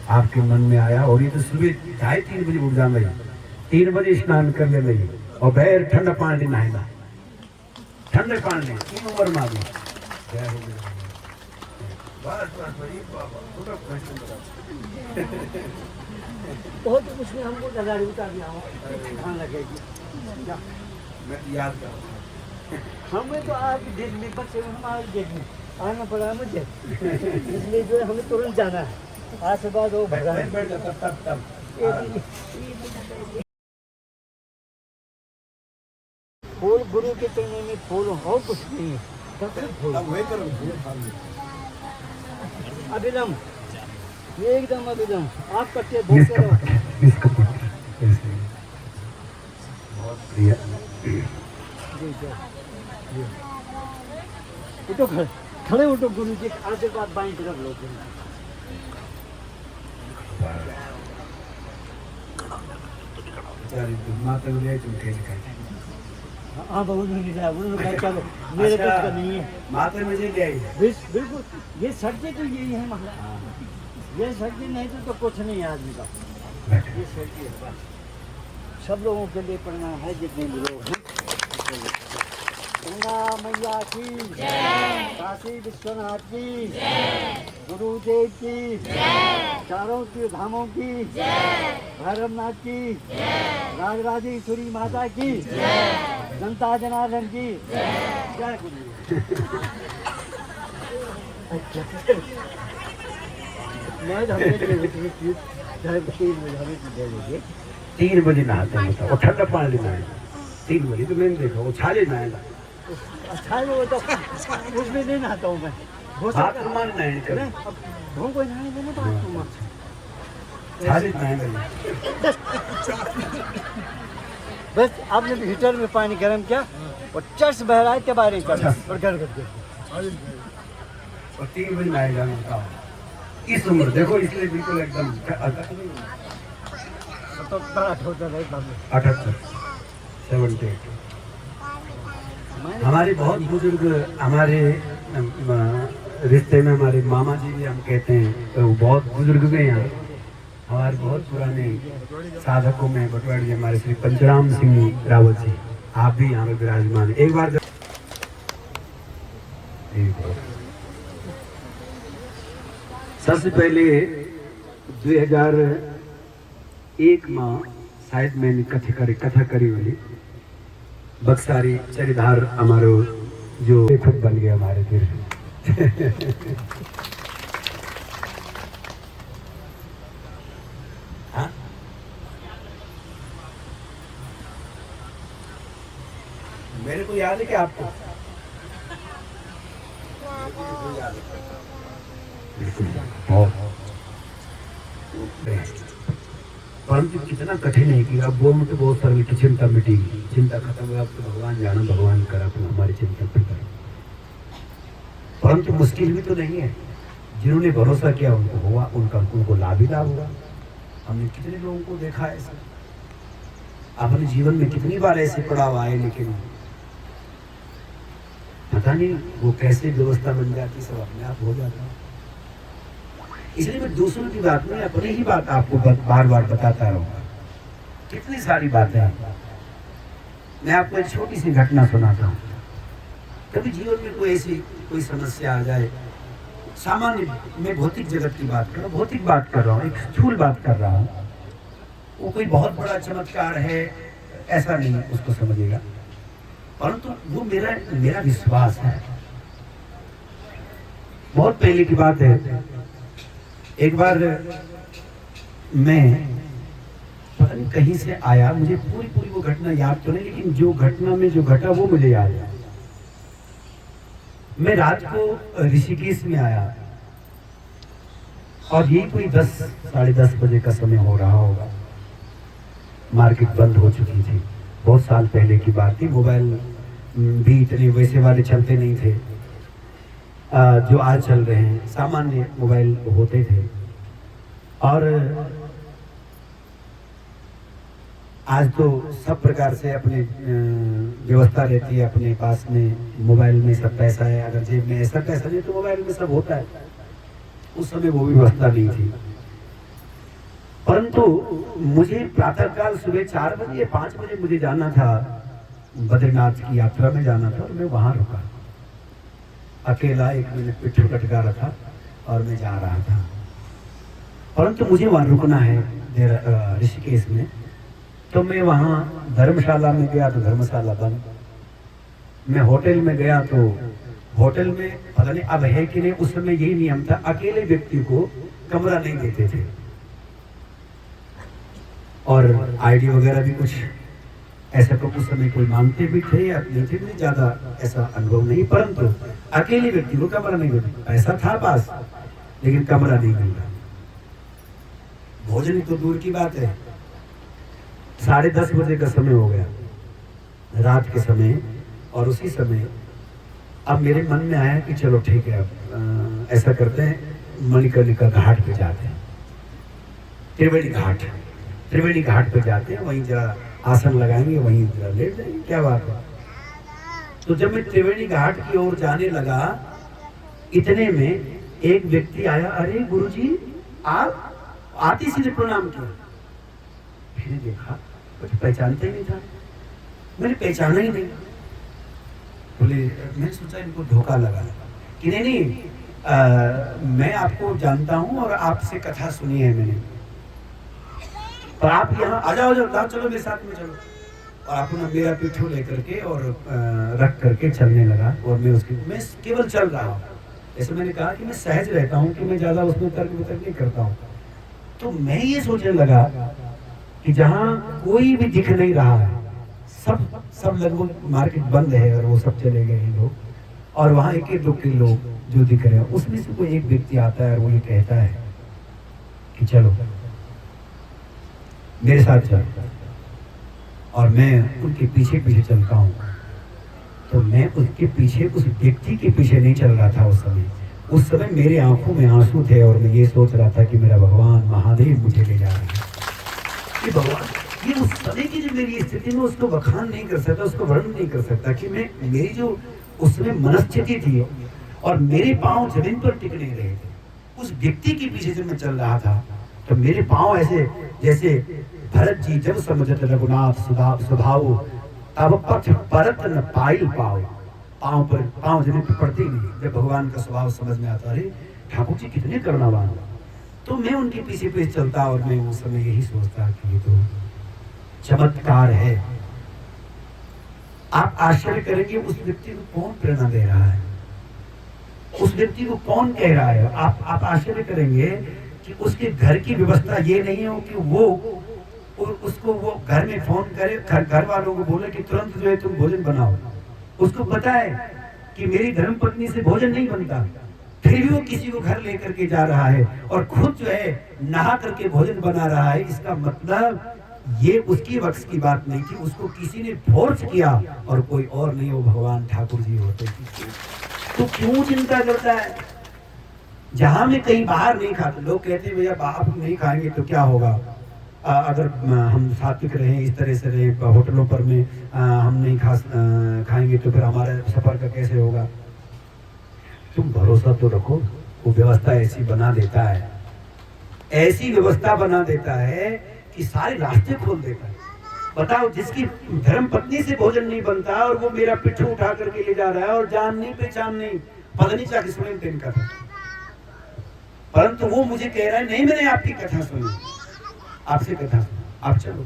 आपके मन में आया। और ये तो सुबह 2:30-3 बजे उठ जाना, 3 बजे स्नान कर ले रही और बैर ठंडा पानी नहाना, ठंडे पानी इन उम्र में आ गई। बहुत कुछ ने हमको गजारी उतार दिया ध्यान लगेगी। मैं याद करूँ हमें तो आज दिन में बच्चे हमारे दिन में आना पड़ा मुझे, इसलिए जो है हमें तुरंत जाना है। आज से बाद वो भगा है। फूल गुरु के चरणों में फूल और कुछ नहीं है, सब फूल अभिलम, एकदम अभिलम। आप कट्टे बोलते रहो। बहुत प्रिय। उठो खड़े उठो, गुरु जी आशीर्वाद बाएं तरफ लो। माता गुरु चुनके दिखाई। हाँ बहुत नहीं है, उन्होंने कहा चलो मेरे कुछ का नहीं है। माता मुझे ले आई। बिल्कुल, ये सच्चे तो यही है महाराज, ये सच्चे नहीं तो कुछ नहीं है आदमी का। ये सच्चे है बस। सब लोगों के लिए प्रणाम है जितने भी लोग हैं। गंगा मैया की जय, काशी विश्वनाथ की जय, गुरुदेव की जय, चारों धामों की जय, भैरवनाथ की जय, राजराजेश्वरी माता की जय, जनता जनार्दन की जय, जय गुरु। 3 बजे नहाते हैं और ठंडा पानी नहाए। 3 बजे तो मैंने देखा वो छाले नहाएगा। अच्छा है वो तो, उसमें नहीं नहाता हूँ मैं। हाथ रुमाल नहीं कर, धो कोई नहाने देना तो हाथ रुमाल। छाले नहाएगा। बस आपने हीटर में पानी गर्म किया और चर्च बह रहा है के बारे में और घर करके और 3 बजे नहाएगा। इस उम्र देखो, इसलिए बिल्कुल एकदम 78 78। हमारे बहुत बुजुर्ग, हमारे रिश्ते में हमारे मामा जी भी हम कहते हैं, तो वो बहुत बुजुर्ग गए यहाँ। हमारे बहुत पुराने साधकों में बटवाड़ जी हमारे श्री पंचराम सिंह रावत जी, आप भी यहाँ पे विराजमान हैं। एक बार सबसे पहले 2001 में शायद मैंने कथा करी हुई बक्सारी चरिधार हमारो जो खुद बन गया हमारे फिर। हाँ? मेरे को याद है कि आपको बिल्कुल बहुत, परंतु कितना कठिन है कि अब वो मुझे बहुत सरल की चिंता मिटेगी, चिंता खत्म हुआ तो भगवान जाना, भगवान करा अपना हमारी चिंता फिर करो। परंतु मुश्किल भी तो नहीं है, जिन्होंने भरोसा किया उनको हुआ, उनको लाभ ही लाभ हुआ। हमने कितने लोगों को देखा है ऐसा, अपने जीवन में कितनी बार ऐसे पड़ाव आए, लेकिन पता नहीं वो कैसे व्यवस्था बन जाती, सब अपने आप हो जाता। इसलिए मैं दूसरों की बात नहीं, अपनी ही बात आपको बार बार बताता रहूंगा। कितनी सारी बातें मैं आपको एक छोटी सी घटना सुनाता हूँ। कभी जीवन में कोई ऐसी कोई समस्या आ जाए, सामान्य, मैं भौतिक जगत की बात कर रहा हूँ, भौतिक बात कर रहा हूँ, एक स्थूल बात कर रहा हूँ, वो कोई बहुत बड़ा चमत्कार है ऐसा नहीं उसको समझेगा, परंतु वो मेरा विश्वास है। बहुत पहले की बात है, एक बार मैं पता नहीं कहीं से आया, मुझे पूरी वो घटना याद तो नहीं, लेकिन जो घटना में जो घटा वो मुझे याद है। मैं रात को ऋषिकेश में आया और ये कोई 10 साढ़े 10 बजे का समय हो रहा होगा। मार्केट बंद हो चुकी थी, बहुत साल पहले की बात थी। मोबाइल भी इतने वैसे वाले चलते नहीं थे जो आज चल रहे हैं, सामान्य मोबाइल होते थे। और आज तो सब प्रकार से अपने व्यवस्था रहती है, अपने पास में मोबाइल में सब पैसा है, अगर जेब में ऐसा पैसा नहीं तो मोबाइल में सब होता है। उस समय वो भी व्यवस्था नहीं थी। परंतु मुझे प्रातःकाल सुबह 4 बजे या 5 बजे मुझे जाना था, बद्रीनाथ की यात्रा में जाना था, और मैं वहां रुका अकेला। एक मैंने पिट्ठू कटका रखा और मैं जा रहा था। परंतु मुझे वहां रुकना है ऋषिकेश में, तो मैं वहां धर्मशाला में गया तो धर्मशाला बंद। मैं होटल में गया तो होटल में पता नहीं अब है कि नहीं, उस समय यही नियम था, अकेले व्यक्ति को कमरा नहीं देते थे, और आईडी वगैरह भी कुछ ऐसा तो उस समय कोई मांगते भी थे या नहीं थे, मुझे ज्यादा ऐसा अनुभव नहीं। परंतु अकेले व्यक्ति को कमरा नहीं देते, पैसा था पास लेकिन कमरा नहीं मिला। भोजन तो दूर की बात है। 10:30 बजे का समय हो गया, रात के समय, और उसी समय अब मेरे मन में आया कि चलो ठीक है, अब ऐसा करते हैं, मणिकर्णिका घाट पे जाते हैं, त्रिवेणी घाट पे जाते हैं, वहीं जरा आसन लगाएंगे, वहीं जरा लेट जाएंगे, क्या बात है। तो जब मैं त्रिवेणी घाट की ओर जाने लगा, इतने में एक व्यक्ति आया, अरे गुरुजी आप, आते सीधे प्रणाम किया। मैंने देखा कुछ पहचानते ही नहीं था, मैंने पहचाना ही नहीं। बोले, मैंने सोचा इनको धोखा लगा कि नहीं, मैं आपको जानता हूं और आपसे कथा सुनी है मैंने, पर आप यहाँ आ जाओ, चलो मेरे साथ में चलो। और आपने मेरा पिट्ठू लेकर के और रख करके चलने लगा, और मैं केवल चल रहा हूँ। ऐसे मैंने कहा कि मैं सहज रहता हूँ, कि मैं ज्यादा उसमें तर्क वितर्क नहीं करता हूँ। तो मैं ये सोचने लगा कि जहाँ कोई भी दिख नहीं रहा है, सब लगभग मार्केट बंद है और वो सब चले गए हैं लोग, और वहाँ 1-2 के लोग जो दिख रहे हैं, उसमें से कोई एक व्यक्ति आता है और वो ये कहता है कि चलो मेरे साथ चल, और मैं उनके पीछे पीछे चलता हूँ। तो मैं उसके पीछे, उस व्यक्ति के पीछे नहीं चल रहा था उस समय मेरे आंखों में आंसू थे, और मैं ये सोच रहा था कि मेरा भगवान महादेव मुझे ले जा रहे हैं। ये भगवान, ये उस समय की जो मेरी स्थिति में, उसको बखान नहीं कर सकता, उसको वर्णन नहीं कर सकता कि मैं, मेरी जो उस समय मनस्थिति थी, और मेरे पांव जमीन पर टिक नहीं रहे थे। उस व्यक्ति के पीछे जब मैं चल रहा था तो मेरे पांव ऐसे, जैसे भरत जी जब समझत रघुनाथ स्वभाव, तब पथ परत न पाइल पाओ। पांव जमीन पर पड़ते ही नहीं। जब भगवान का स्वभाव समझ में आता, अरे ठाकुर जी कितने करुणावान, तो मैं उनके पीछे पीछे चलता, और मैं उस समय यही सोचता कि ये तो चमत्कार है। आप आश्चर्य करेंगे, उस व्यक्ति को कौन प्रेरणा दे रहा है, उस व्यक्ति को कौन कह रहा है। आप आश्चर्य करेंगे कि उसके घर की व्यवस्था ये नहीं हो कि वो उसको घर में फोन करे, घर वालों को बोले कि तुरंत जो है तुम भोजन बनाओ। उसको पता है कि मेरी धर्मपत्नी से भोजन नहीं बनता, फिर भी वो किसी को घर लेकर के जा रहा है, और खुद जो है नहा करके भोजन बना रहा है। इसका मतलब ये उसकी वक्स की बात नहीं थी, उसको किसी ने फोर्स किया, और कोई और नहीं, वो भगवान ठाकुर जी होते। तो क्यों चिंता करता है? जहां में कहीं बाहर नहीं खाते, लोग कहते हैं भैया बाहर नहीं खाएंगे तो क्या होगा, अगर हम सात्विक रहें, इस तरह से रहें, होटलों पर में हम नहीं खाएंगे तो फिर हमारे सफर का कैसे होगा। तुम भरोसा तो रखो, वो व्यवस्था ऐसी बना देता है, ऐसी व्यवस्था बना देता है कि सारे रास्ते खोल देता है। बताओ, जिसकी धर्म पत्नी से भोजन नहीं बनता और वो मेरा पिट्ठू उठा करके ले जा रहा है, और जान नहीं पहचान नहीं, पता नहीं क्या किसने दिन का था, परंतु वो मुझे कह रहा है नहीं मैंने आपकी कथा सुनी, आपसे कथा सुनी, आप चलो,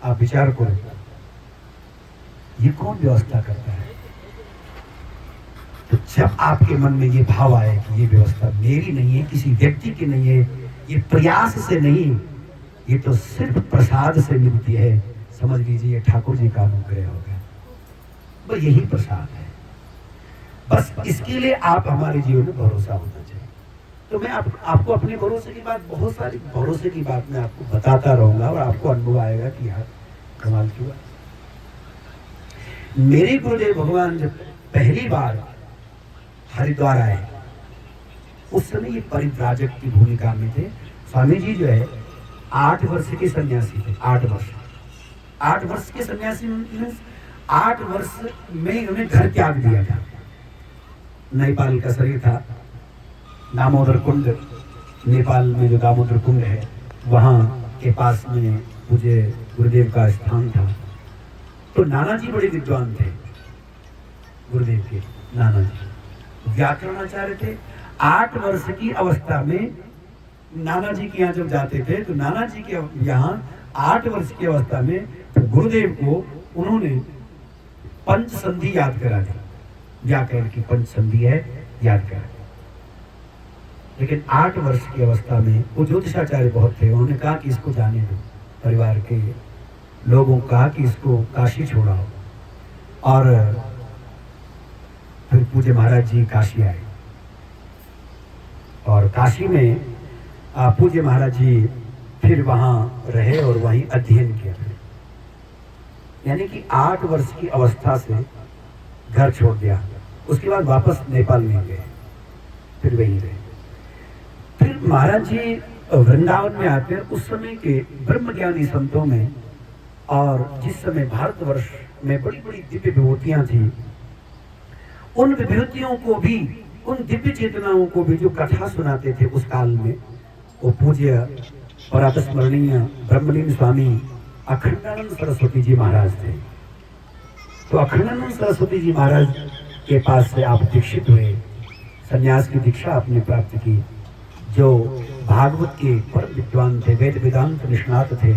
आप विचार करो, ये कौन व्यवस्था करता है। तो जब आपके मन में ये भाव आए कि ये व्यवस्था मेरी नहीं है, किसी व्यक्ति की नहीं है, ये प्रयास से नहीं, ये तो सिर्फ प्रसाद से मिलती है, समझ लीजिए ठाकुर जी का अनुग्रह हो गया, बस यही प्रसाद है। बस इसके लिए आप हमारे जीवन में भरोसा होना चाहिए। तो मैं आपको अपने भरोसे की बात, बहुत सारी भरोसे की बात मैं आपको बताता रहूंगा, और आपको अनुभव आएगा कि यार कमाल की बात। मेरे गुरुदेव भगवान जब पहली बार हरिद्वार आए, उस समय ये परिव्राजक की भूमिका में थे। स्वामी जी जो है 8 वर्ष के सन्यासी थे, 8 वर्ष, 8 वर्ष के सन्यासी मीन्स 8 वर्ष में उन्हें घर त्याग दिया था। नेपाल का शरीर था, दामोदर कुंड, नेपाल में जो दामोदर कुंड है वहाँ के पास में मुझे गुरुदेव का स्थान था। तो नाना जी बड़े विद्वान थे, गुरुदेव के नाना जी व्याकरणाचार्य थे। 8 वर्ष की अवस्था में नाना जी के यहाँ जब जाते थे तो नाना जी के यहाँ 8 वर्ष की अवस्था में गुरुदेव को उन्होंने पंच संधि याद करा दी, व्याकरण की पंच संधि है याद करा। लेकिन 8 वर्ष की अवस्था में वो ज्योतिषाचार्य बहुत थे, उन्होंने कहा कि इसको जाने दो। परिवार के लोगों को कहा कि इसको काशी छोड़ाओ। और फिर पूज्य महाराज जी काशी आए और काशी में पूज्य महाराज जी फिर वहाँ रहे और वहीं अध्ययन किया। यानी कि 8 वर्ष की अवस्था से घर छोड़ दिया, उसके बाद वापस नेपाल नहीं गए, फिर वहीं रहे। फिर महाराज जी वृंदावन में आते हैं, उस समय के ब्रह्मज्ञानी संतों में और जिस समय भारतवर्ष में बड़ी बड़ी दिव्य विभूतियां थी, उन विभूतियों को भी, उन दिव्य चेतनाओं को भी जो कथा सुनाते थे उस काल में, वो पूज्य परातस्मरणीय ब्रह्मलीन स्वामी अखंडानंद सरस्वती जी महाराज थे। तो अखंडानंद सरस्वती जी महाराज के पास से आप दीक्षित हुए, संन्यास की दीक्षा आपने प्राप्त की, जो भागवत के परम विद्वान थे, वेद वेदांत निष्णात थे।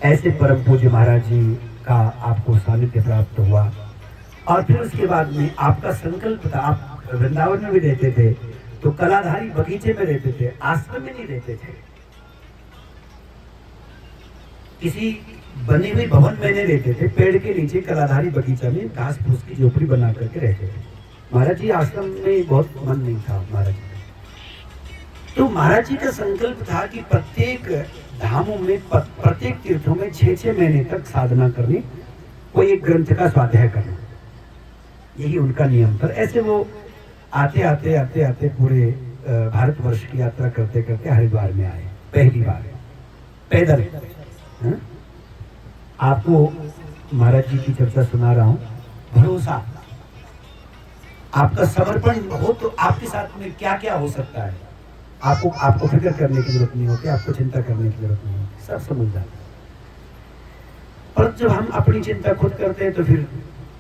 ऐसे परम पूज्य महाराज जी का आपको सानिध्य प्राप्त हुआ। और फिर उसके बाद में आपका संकल्प था, आप वृंदावन में भी रहते थे तो कलाधारी बगीचे में रहते थे, आश्रम में नहीं रहते थे, किसी बने हुए भवन में नहीं रहते थे, पेड़ के नीचे कलाधारी बगीचा में घास फूस की झोपड़ी बना करके रहते थे। महाराज जी आश्रम में बहुत मन नहीं था महाराज जी। तो महाराज जी का संकल्प था कि प्रत्येक धामों में, प्रत्येक तीर्थों में 6-6 महीने तक साधना करनी, कोई एक ग्रंथ का स्वाध्याय करना, यही उनका नियम था। ऐसे वो आते आते पूरे भारतवर्ष की यात्रा करते करते हरिद्वार में आए, पहली बार पैदल। आपको महाराज जी की चर्चा सुना रहा हूँ। भरोसा, आपका समर्पण हो तो आपके साथ में क्या क्या हो सकता है, आपको फिक्र करने की जरूरत नहीं होती, आपको चिंता करने की जरूरत नहीं होती, सब समझ जाते। पर जब हम अपनी चिंता खुद करते हैं तो फिर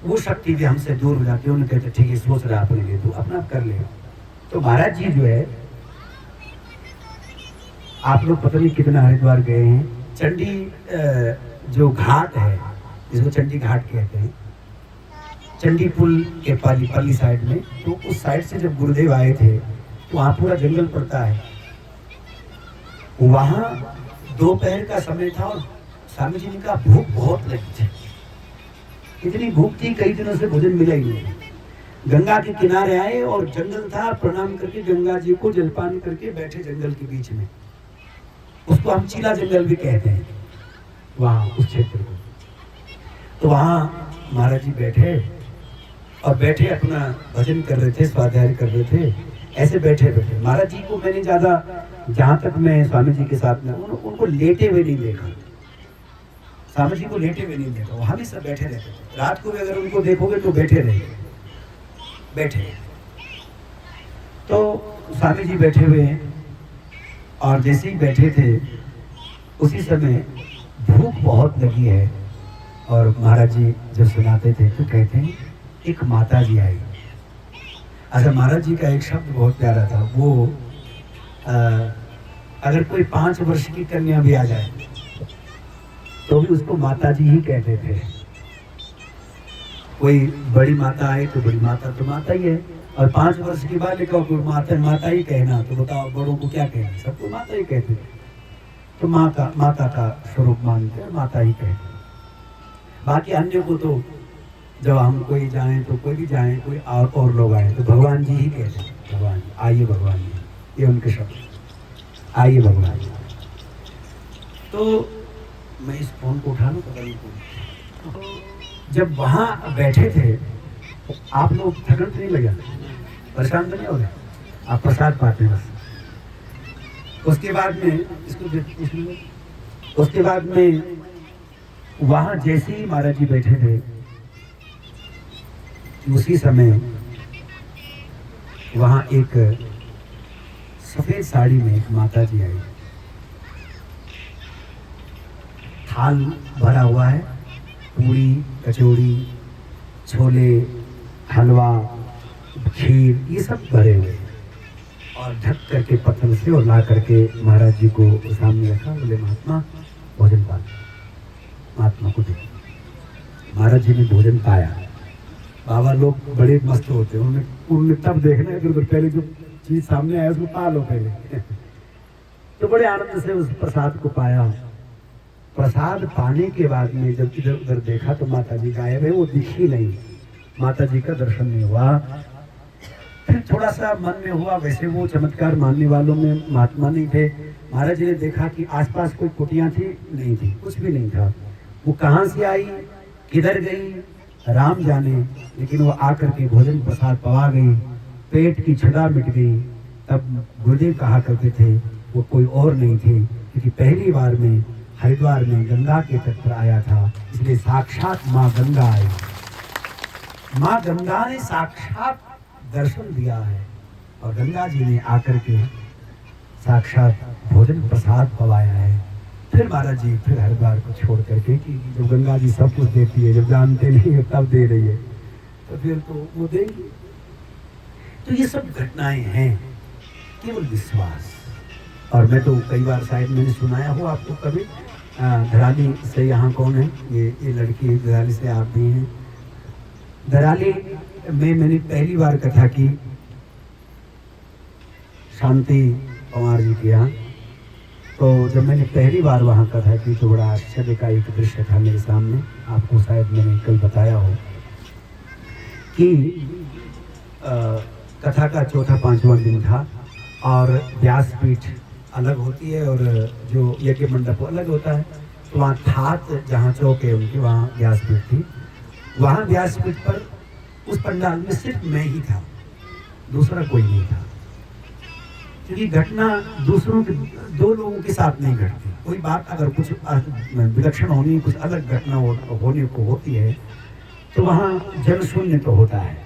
वो शक्ति भी हमसे दूर हो जाती है। उन्हें कहते ठीक है, सोच रहा अपने लिए, तू अपना आप कर ले। तो महाराज जी जो है, आप लोग पता नहीं कितना हरिद्वार गए हैं, चंडी जो घाट है जिसको चंडी घाट कहते हैं, चंडी पुल के पल्ली साइड में, तो उस साइड से जब गुरुदेव आए थे तो वहाँ पूरा जंगल पड़ता है। वहाँ दोपहर का समय था और स्वामी जी ने कहा भूख बहुत लगी थी, इतनी भूख थी कई दिनों से भोजन मिला ही नहीं। गंगा के किनारे आए और जंगल था, प्रणाम करके गंगा जी को जलपान करके बैठे जंगल के बीच में, उसको हम चीला जंगल भी कहते हैं वहाँ उस क्षेत्र को। तो वहाँ महाराज जी बैठे और बैठे अपना भजन कर रहे थे, स्वाध्याय कर रहे थे, ऐसे बैठे बैठे। महाराज जी को मैंने ज्यादा, जहाँ तक मैं स्वामी जी के साथ में उनको लेटे हुए नहीं देखा, स्वामी जी को लेटे हुए नहीं देखा, वो हमेशा बैठे रहते थे। रात को भी अगर उनको देखोगे तो बैठे रहे, बैठे। तो स्वामी जी बैठे हुए हैं और जैसे ही बैठे थे उसी समय भूख बहुत लगी है। और महाराज जी जब सुनाते थे तो कहते हैं एक माता जी आई। अच्छा, महाराज जी का एक शब्द बहुत प्यारा था, वो अगर कोई 5 वर्ष की कन्या भी आ जाए तो भी उसको माता जी ही कहते थे। कोई बड़ी माता आए तो बड़ी माता तो माता ही है, और 5 वर्ष की बाद लिखा कोई माता ही कहना, तो बताओ बड़ों को क्या कहना, सबको माता ही कहते थे। तो माता का स्वरूप मानते हैं, माता ही कहते। बाकी अन्य को तो जब हम कोई जाएं तो कोई भी जाएं, कोई और लोग आए तो भगवान जी ही कहते हैं, भगवान जी, आइए भगवान जी, ये उनके शब्द, आइए भगवान जी। तो मैं इस फोन को उठा लूं, पता नहीं कौन। जब वहाँ बैठे थे आप लोग थकन तो नहीं लगा, परेशान तो नहीं हो गए, आप प्रसाद पाते हैं बस। उसके बाद में उसके बाद में वहां जैसे ही महाराज जी बैठे थे, उसी समय वहां एक सफेद साड़ी में एक माता जी आई। थाल भरा हुआ है, पूरी, कचौड़ी, छोले, हलवा, खीर, ये सब भरे हुए, और ढक करके पत्थर से और ला करके महाराज जी को सामने रखा। बोले महात्मा भोजन पा। महात्मा को देखा, महाराज जी ने भोजन पाया। बाबा लोग बड़े मस्त होते हैं, उन्हें तब देखना है कि पहले जो चीज सामने आया उसको पा लो पहले। तो बड़े आनंद से उस प्रसाद को पाया। प्रसाद पाने के बाद में जब इधर उधर देखा तो माता जी गायब है, वो दिखी नहीं, माता जी का दर्शन नहीं हुआ। फिर थोड़ा सा मन में हुआ, वैसे वो चमत्कार मानने वालों में महात्मा नहीं थे। महाराज जी ने देखा कि आसपास कोई कुटियां थी, नहीं थी, कुछ भी नहीं था। वो कहाँ से आई, किधर गई, राम जाने, लेकिन वो आकर के भोजन प्रसाद पवा गई, पेट की छड़ा मिट गई। तब गुरुदेव कहा करते थे वो कोई और नहीं थे, क्योंकि पहली बार में हरिद्वार में गंगा के तट पर आया था, इसलिए साक्षात माँ गंगा आई। माँ गंगा ने साक्षात दर्शन दिया है, और गंगा जी ने आकर के साक्षात भोजन प्रसाद पवाया है। फिर महाराज जी फिर हरिद्वार को छोड़ करके, कि जब गंगा जी सब कुछ देती है, जब जानते नहीं है तब दे रही है, तो फिर तो वो देंगी। तो ये सब घटनाएं हैं, केवल विश्वास। और मैं तो कई बार शायद मैंने सुनाया हो आपको कभी, धराली से यहाँ कौन है, ये लड़की धराली से आप भी हैं। धराली में मैंने पहली बार कथा की शांति पवार जी के यहाँ। तो जब मैंने पहली बार वहाँ कथा की तो बड़ा आश्चर्य का एक दृश्य था मेरे सामने। आपको शायद मैंने कल बताया हो कि कथा का चौथा पांचवा दिन था, और व्यासपीठ अलग होती है और जो यज्ञ मंडप अलग होता है। तो वहाँ थात जहाँ चौक है उनकी, वहाँ व्यासपीठ थी। वहाँ व्यासपीठ पर उस पंडाल में सिर्फ मैं ही था, दूसरा कोई नहीं था। क्योंकि घटना दूसरों के, दो लोगों के साथ नहीं घटती। कोई बात अगर कुछ विलक्षण होनी, कुछ अलग घटना होने को होती है, तो वहाँ जन शून्य तो होता है,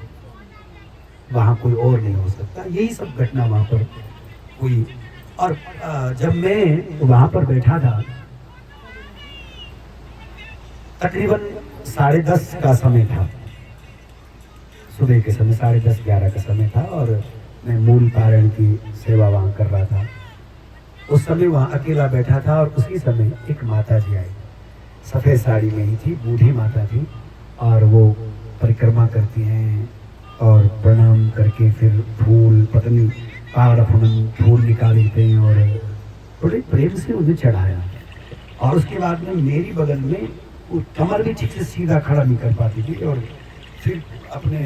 वहाँ कोई और नहीं हो सकता। यही सब घटना वहाँ पर हुई। और जब मैं वहाँ पर बैठा था, तकरीबन 10:30 का समय था, सुबह के समय 10:30 11 का समय था, और मैं मूल पारायण की सेवा वहाँ कर रहा था। उस समय वहाँ अकेला बैठा था, और उसी समय एक माता जी आई, सफ़ेद साड़ी में ही थी, बूढ़ी माता थी, और वो परिक्रमा करती हैं और प्रणाम करके फिर फूल, पत्नी कावड़ फूल निकालते हैं और बड़े प्रेम से उन्हें चढ़ाया। और उसके बाद में मेरी बगल में वो कमर भी ठीक से सीधा खड़ा नहीं कर पाती थी, और फिर अपने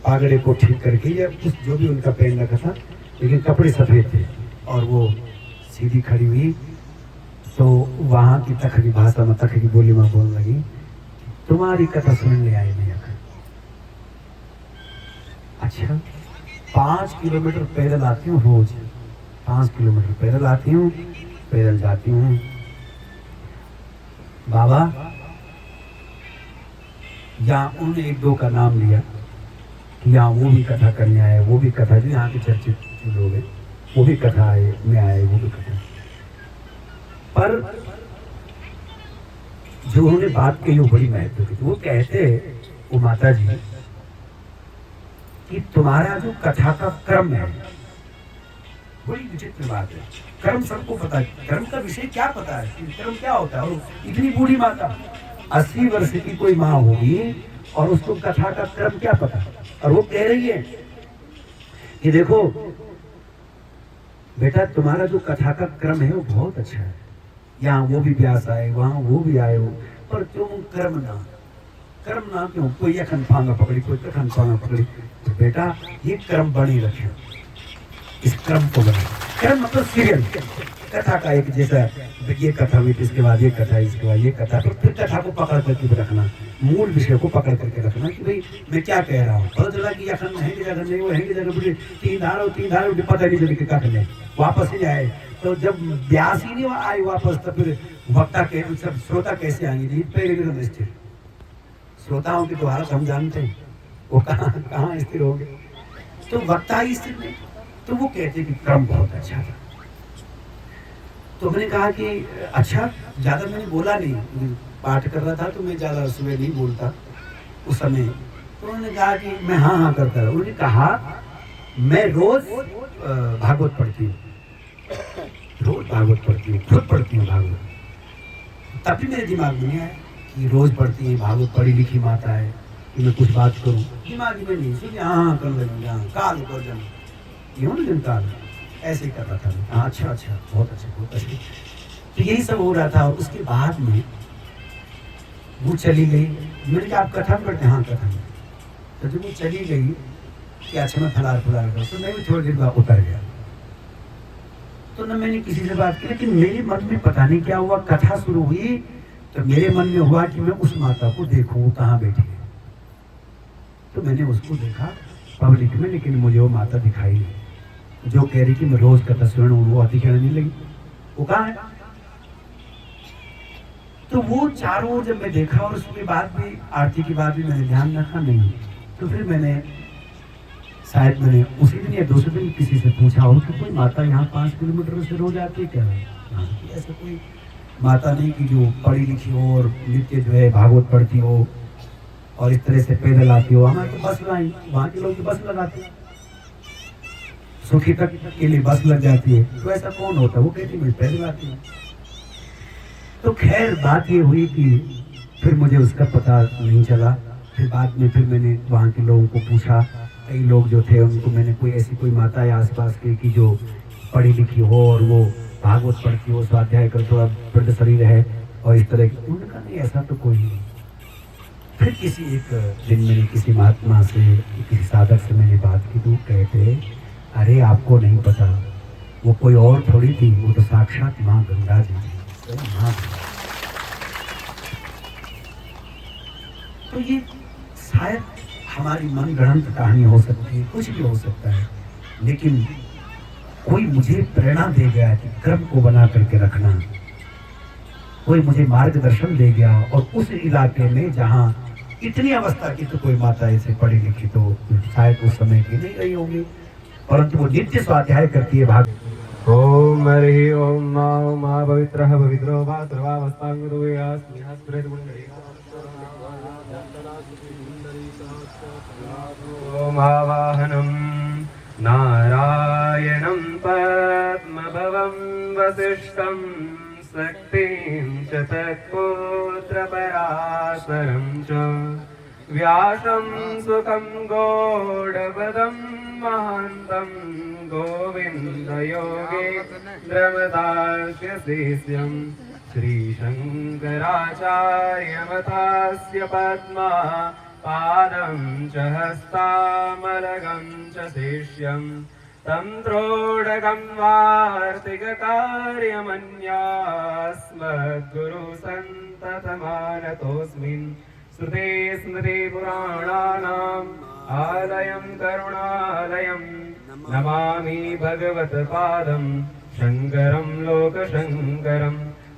पागड़े को ठीक करके या कुछ जो भी उनका पहन रखा था, लेकिन कपड़े सफ़ेद थे, और वो सीधी खड़ी हुई। तो वहाँ की तखरी भाषा में, तखरी बोली में बोलने लगी, तुम्हारी कथा सुनने आई मैं। अच्छा, 5 किलोमीटर पैदल आती हूँ रोज, 5 किलोमीटर पैदल आती हूँ, पैदल जाती हूँ। बाबा यहाँ उन एक दो का नाम लिया कि यहाँ वो भी कथा करने आए, वो भी कथा, जो यहाँ के चर्चित लोग हैं वो भी कथा आए, मैं आए, वो भी कथा। पर जो उन्होंने बात कही वो बड़ी महत्व की। वो कहते, वो माता जी, कि तुम्हारा जो कथा का क्रम है, बड़ी विचित्र बात है। क्रम सबको पता है, क्रम का विषय क्या पता है, क्रम क्या होता है। इतनी बूढ़ी माता, 80 वर्ष की कोई माँ होगी, और उसको कथा का क्रम क्या पता। और वो कह रही है कि देखो बेटा, तुम्हारा जो कथा का क्रम है वो बहुत अच्छा है, यहाँ वो भी व्यास आए, वहाँ वो भी आए हो, पर तुम कर्म ना क्यों, कोई अखंड फांगा पकड़ी, कोई कखंड फांगा पकड़ी। तो बेटा ये क्रम बनी रखे, इस क्रम को बने। क्रम मतलब सीरियल, कथा का एक जैसा, ये कथा हुई, इसके बाद ये कथा, इसके बाद ये कथा, फिर कथा को पकड़ करके रखना, मूल विषय को पकड़ करके रखना कि भाई मैं क्या कह रहा हूँ। पता चला कि अखंड है कि जगह नहीं, वो है कि जगह, 3 धारा पता नहीं चली कि कख नहीं, वापस ही आए तो जब व्यास ही नहीं आए वापस तो फिर वक्ता के सब श्रोता कैसे आएंगे जी? पेरिग्रिम स्थिर श्रोताओं की तो हालत हम जानते हैं, वो कहाँ स्थिर हो गए, तो वक्ता ही स्थिर नहीं। तो वो कहते कि क्रम बहुत अच्छा था। तो मैंने कहा कि अच्छा, ज्यादा मैंने बोला नहीं, पाठ कर रहा था तो मैं ज्यादा सुबह नहीं बोलता उस समय। तो उन्होंने कहा कि मैं हाँ करता रहा। उन्होंने कहा मैं रोज भागवत पढ़ती हूँ, रोज भागवत पढ़ती हूँ, खुद पढ़ती हूँ भागवत। तभी मेरे दिमाग में नहीं आया कि रोज पढ़ती है भागवत, पढ़ी लिखी माता है, कि मैं कुछ बात करूँ। दिमाग में नहीं, सोचिए हाँ कर लेंगे, हाँ काल कर जाना, ये ना दिन काल ऐसे ही कर रहा था। हाँ अच्छा बहुत अच्छा। तो यही सब हो रहा था। और उसके बाद में वो चली गई। मैंने कहा आप कथा करते हैं? हाँ कथा। तो जब वो चली गई कि अच्छा मैं फलार कर, तो मैं भी थोड़ी देर बाद उतर गया। तो न मैंने किसी से बात की, लेकिन मेरे मन में पता नहीं क्या हुआ, कथा शुरू हुई तो मेरे मन में हुआ कि मैं उस माता को देखूं कहाँ बैठी है। तो मैंने उसको देखा पब्लिक में, लेकिन मुझे वो माता दिखाई नहीं जो कह रही कि मैं रोज कथा सुन हूँ, वो दिखने नहीं लगी। वो कहाँ है? तो वो चारों ओर जब मैं देखा, और उसके बाद भी आरती के बाद भी मैंने ध्यान रखा नहीं। तो फिर मैंने शायद मैंने उसी दिन या दूसरे दिन किसी से पूछा हो कि कोई माता यहाँ 5 किलोमीटर से रोज आती है क्या? ऐसा कोई माता नहीं कि जो पढ़ी लिखी हो और नित्य जो है भागवत पढ़ती हो और इस तरह से पैदल आती हो। हमारे तो बस लाई, वहाँ के लोग तो बस लगाते हैं, सुखी तक के लिए बस लग जाती है। तो ऐसा कौन होता है? वो कहती मैं पैदल आती हूँ। तो खैर बात ये हुई कि फिर मुझे उसका पता नहीं चला। फिर बाद में फिर मैंने वहाँ के लोगों को पूछा, कई लोग जो थे उनको मैंने कोई ऐसी कोई माता है आसपास की कि जो पढ़ी लिखी हो और वो भागवत पढ़ती हो, स्वाध्याय कर, थोड़ा वृद्ध शरीर है और इस तरह की। उन्होंने कहा नहीं ऐसा तो कोई नहीं। फिर किसी एक दिन मैंने किसी महात्मा से, किसी साधक से मैंने बात की, तो कहते अरे आपको नहीं पता, वो कोई और थोड़ी थी, वो तो साक्षात माँ गंगा जी थी। तो ये शायद हमारी मन गढ़ंत कहानी हो सकती है, कुछ भी हो सकता है, लेकिन कोई मुझे प्रेरणा दे गया कि क्रम को बना करके रखना, कोई मुझे मार्गदर्शन दे गया। और उस इलाके में जहाँ इतनी अवस्था की तो कोई माता ऐसे पढ़ी लिखी तो शायद उस समय की नहीं रही होगी, परंतु वो नित्य स्वाध्याय करती है भाग। ओम हरि ओम मा पवित्रः पवित्रो वा ओम आवाहनं नारायणं पद्मभवं वसिष्ठं शक्तिं च तत्पुत्रपराशरं च व्यासं सुखं गौडपदं महान्तं गोविन्दयोगीन्द्रमदास्य शिष्यं श्रीशङ्कराचार्यमथास्य पद्मा पादं च हस्तामलगं च शिष्यं तन्त्रोडगं वार्तिककार्यमन्यास्मद्गुरुसन्ततमानतोऽस्मिन् श्रुते स्मृतिपुराणानाम् आलयं करुणालयं नमामि भगवत्पादं शङ्करं लोकशङ्करं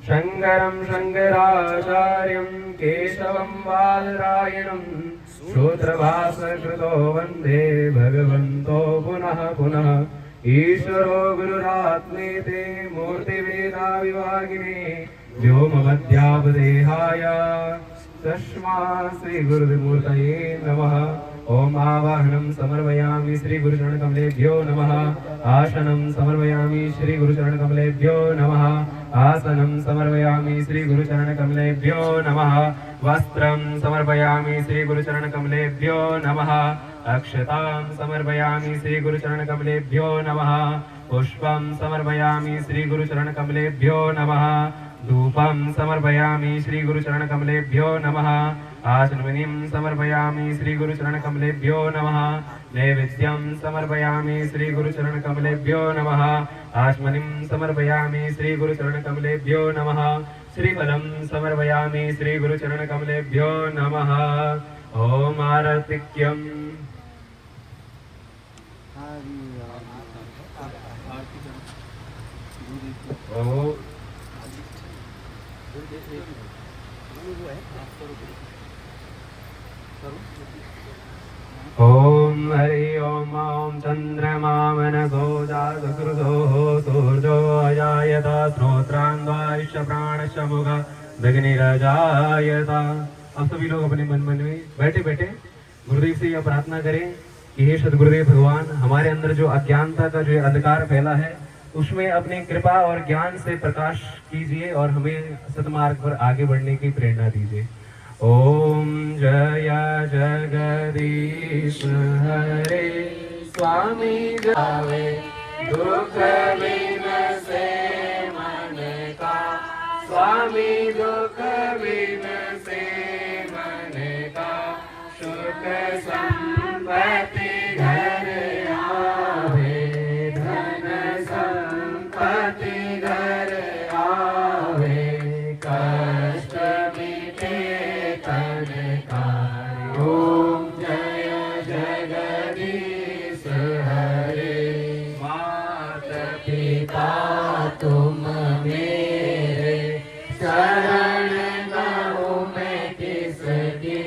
शङ्करं शङ्कराचार्यं केशवं बादरायणं श्रोत्रभासकृतो वन्दे भगवन्तो पुनः पुनः ईश्वरो गुरुरात्मेते मूर्तिभेदाविभागिने व्योमवद्व्यापदेहाय तस्मै श्रीगुरुमूर्तये नमः। ओम आवाहनं समर्पयामि श्री गुरुचरणकमलेभ्यो नमः। आसनं समर्पयामि श्री गुरुचरणकमलेभ्यो नमः। आसनं समर्पयामि श्री गुरुचरणकमलेभ्यो नमः। वस्त्रं समर्पयामि श्री गुरुचरणकमलेभ्यो नमः। अक्षतां समर्पयामि श्री गुरुचरणकमलेभ्यो नमः। पुष्पं समर्पयामि श्री गुरुचरणकमलेभ्यो नमः। धूपं समर्पयामि श्री गुरुचरणकमलेभ्यो नमः। आचमनीं समर्पयामि श्री गुरुचरणकमलेभ्यो नमः। नैवेद्यं समर्पयामि श्री गुरुचरणकमलेभ्यो नमः। आचमनीं समर्पयामि श्री गुरुचरणकमलेभ्यो नमः। श्रीफलं समर्पयामि श्री गुरुचरणकमलेभ्यो नमः। ओम आरतिक्यम् ओम हरि ओम ओम चंद्रमा मनसो जातकृतो सूर्यो अजायत श्रोत्रांगाश्च प्राणश्च मुख अग्निरजायत। अब सभी लोग अपने मन मन में बैठे बैठे गुरुदेव से यह प्रार्थना करें कि हे सद्गुरुदेव भगवान, हमारे अंदर जो अज्ञानता का जो अंधकार फैला है उसमें अपनी कृपा और ज्ञान से प्रकाश कीजिए और हमें सतमार्ग पर आगे बढ़ने की प्रेरणा दीजिए। ओम जय जगदीश हरे स्वामी जावे दुख विनसे मन का, स्वामी दुख विनसे मन का, सुख संपत्ति घर आवे, धन संपत्ति घर आवे, कष्ट मिटे तन कार्य। ओम जय जगदीश हरे मात पिता तुम मेरे, शरण गहूँ मैं किसकी।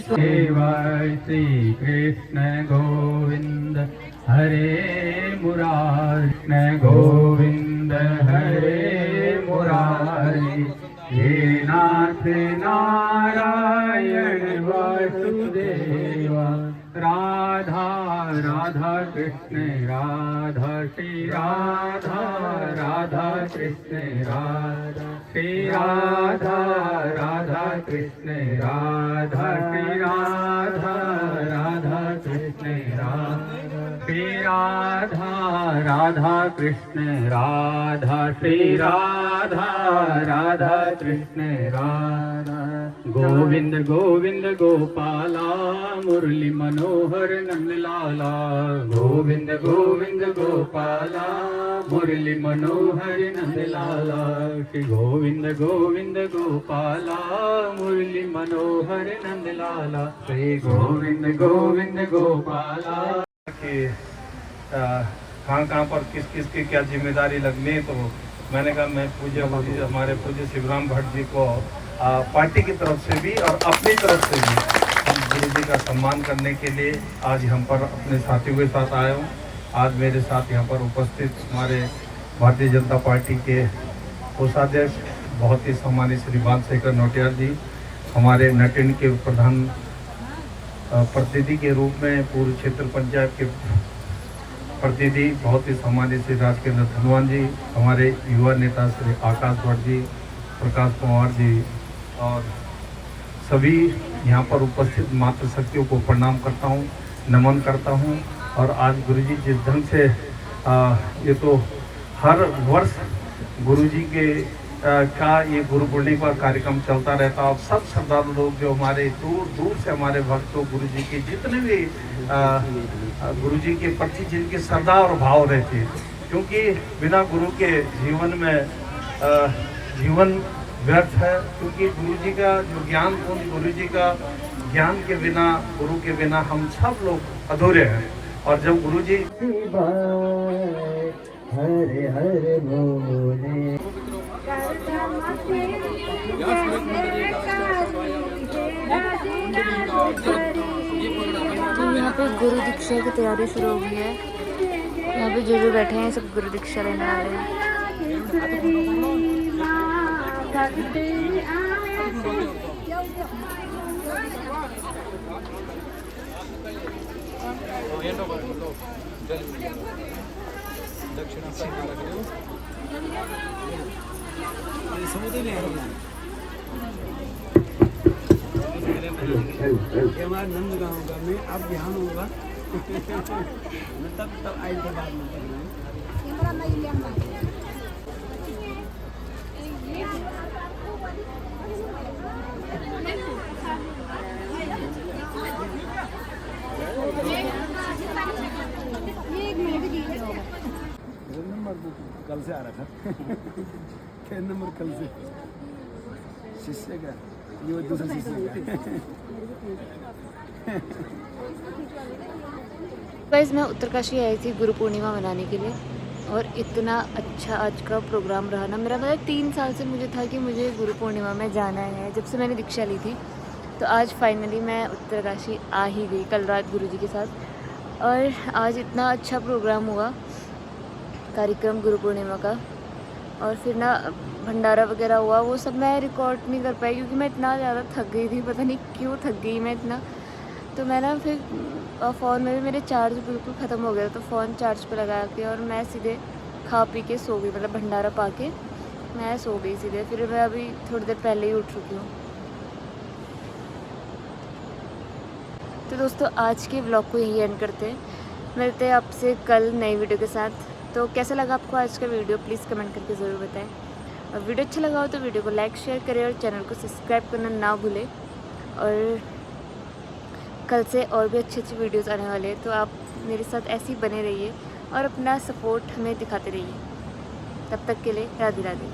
देवाय श्री कृष्ण गोविंद हरे मुरारी, कृष्ण गोविंद हरे मुरारी, हे नाथ नारायण वासुदेवा, राधा राधा कृष्ण राधा श्री राधा राधा कृष्ण राधा श्री राधा राधा कृष्ण राधा श्री राधा राधा कृष्ण राधा श्री राधा राधा कृष्ण राधा श्री राधा राधा कृष्ण राधा। गोविंद गोविंद गोपाला मुरली मनोहर नंद लाला, गोविंद गोविंद गोपाला मुरली मनोहर नंद लाला, श्री गोविंद गोविंद गोपाला मुरली मनोहर नंद लाला, श्री गोविंद गोविंद गोपाला। कहाँ पर किस किस की क्या जिम्मेदारी लगनी है, तो मैंने कहा मैं हमारे पूज्य शिवराम भट्ट जी को पार्टी की तरफ से भी और अपनी तरफ से भी हम गुरु जी का सम्मान करने के लिए आज हम पर अपने साथियों के साथ आया हूँ। आज मेरे साथ यहाँ पर उपस्थित हमारे भारतीय जनता पार्टी के कोषाध्यक्ष बहुत ही सम्मानित श्री बालशेखर नोटियाल जी, हमारे नटिन के प्रधान प्रतिनिधि के रूप में पूर्व क्षेत्र पंचायत के प्रतिनिधि बहुत ही सम्मानित श्री राजकेंद्र धनवान जी, हमारे युवा नेता श्री आकाश भट्ट जी, प्रकाश कुमार जी और सभी यहाँ पर उपस्थित मातृशक्तियों को प्रणाम करता हूँ, नमन करता हूँ। और आज गुरुजी जिस ढंग से ये तो हर वर्ष गुरुजी के का ये गुरु पूर्णिमा कार्यक्रम चलता रहता है। और सब श्रद्धालु लोग जो हमारे दूर दूर से हमारे भक्तों गुरुजी के जितने भी गुरुजी के प्रति जिनकी श्रद्धा और भाव रहती है, क्योंकि बिना गुरु के जीवन में जीवन व्यर्थ है, क्योंकि गुरुजी का जो ज्ञान गुरुजी का ज्ञान के बिना गुरु के बिना हम सब लोग अधूरे हैं। और जब गुरुजी हरे हरे बोले तो यहाँ पे गुरु दीक्षा की तैयारी शुरू हो गई है। यहाँ पे जो बैठे हैं सब गुरु दीक्षा लेने वाले हैं। हमारा नंद गाँव का में अब ध्यान होगा तब आई के बाद में कल से आ रहा था क्या नंबर कल से शिष्य का ये दूसरा शिष्य का। गाइस मैं उत्तरकाशी आई थी गुरु पूर्णिमा मनाने के लिए। और इतना अच्छा आज का प्रोग्राम रहा ना। मेरा मतलब 3 साल से मुझे था कि मुझे गुरु पूर्णिमा में जाना है, जब से मैंने दीक्षा ली थी। तो आज फाइनली मैं उत्तरकाशी आ ही गई कल रात गुरुजी के साथ। और आज इतना अच्छा प्रोग्राम हुआ, कार्यक्रम गुरु पूर्णिमा का। और फिर ना भंडारा वगैरह हुआ, वो सब मैं रिकॉर्ड नहीं कर पाई क्योंकि मैं इतना ज़्यादा थक गई थी, पता नहीं क्यों थक गई मैं इतना। तो मैं ना फिर फ़ोन में भी मेरे चार्ज बिल्कुल ख़त्म हो गया, तो फ़ोन चार्ज पे लगा के और मैं सीधे खा पी के सो गई, मतलब भंडारा पा के मैं सो गई सीधे। फिर मैं अभी थोड़ी देर पहले ही उठ चुकी हूँ। तो दोस्तों आज के ब्लॉग को यही एंड करते हैं, मिलते हैं आपसे कल नई वीडियो के साथ। तो कैसा लगा आपको आज का वीडियो, प्लीज़ कमेंट करके ज़रूर बताएं। और वीडियो अच्छा लगा हो तो वीडियो को लाइक शेयर करें और चैनल को सब्सक्राइब करना ना भूलें। और कल से और भी अच्छी वीडियोस आने वाले हैं, तो आप मेरे साथ ऐसे ही बने रहिए और अपना सपोर्ट हमें दिखाते रहिए। तब तक के लिए राधे राधे।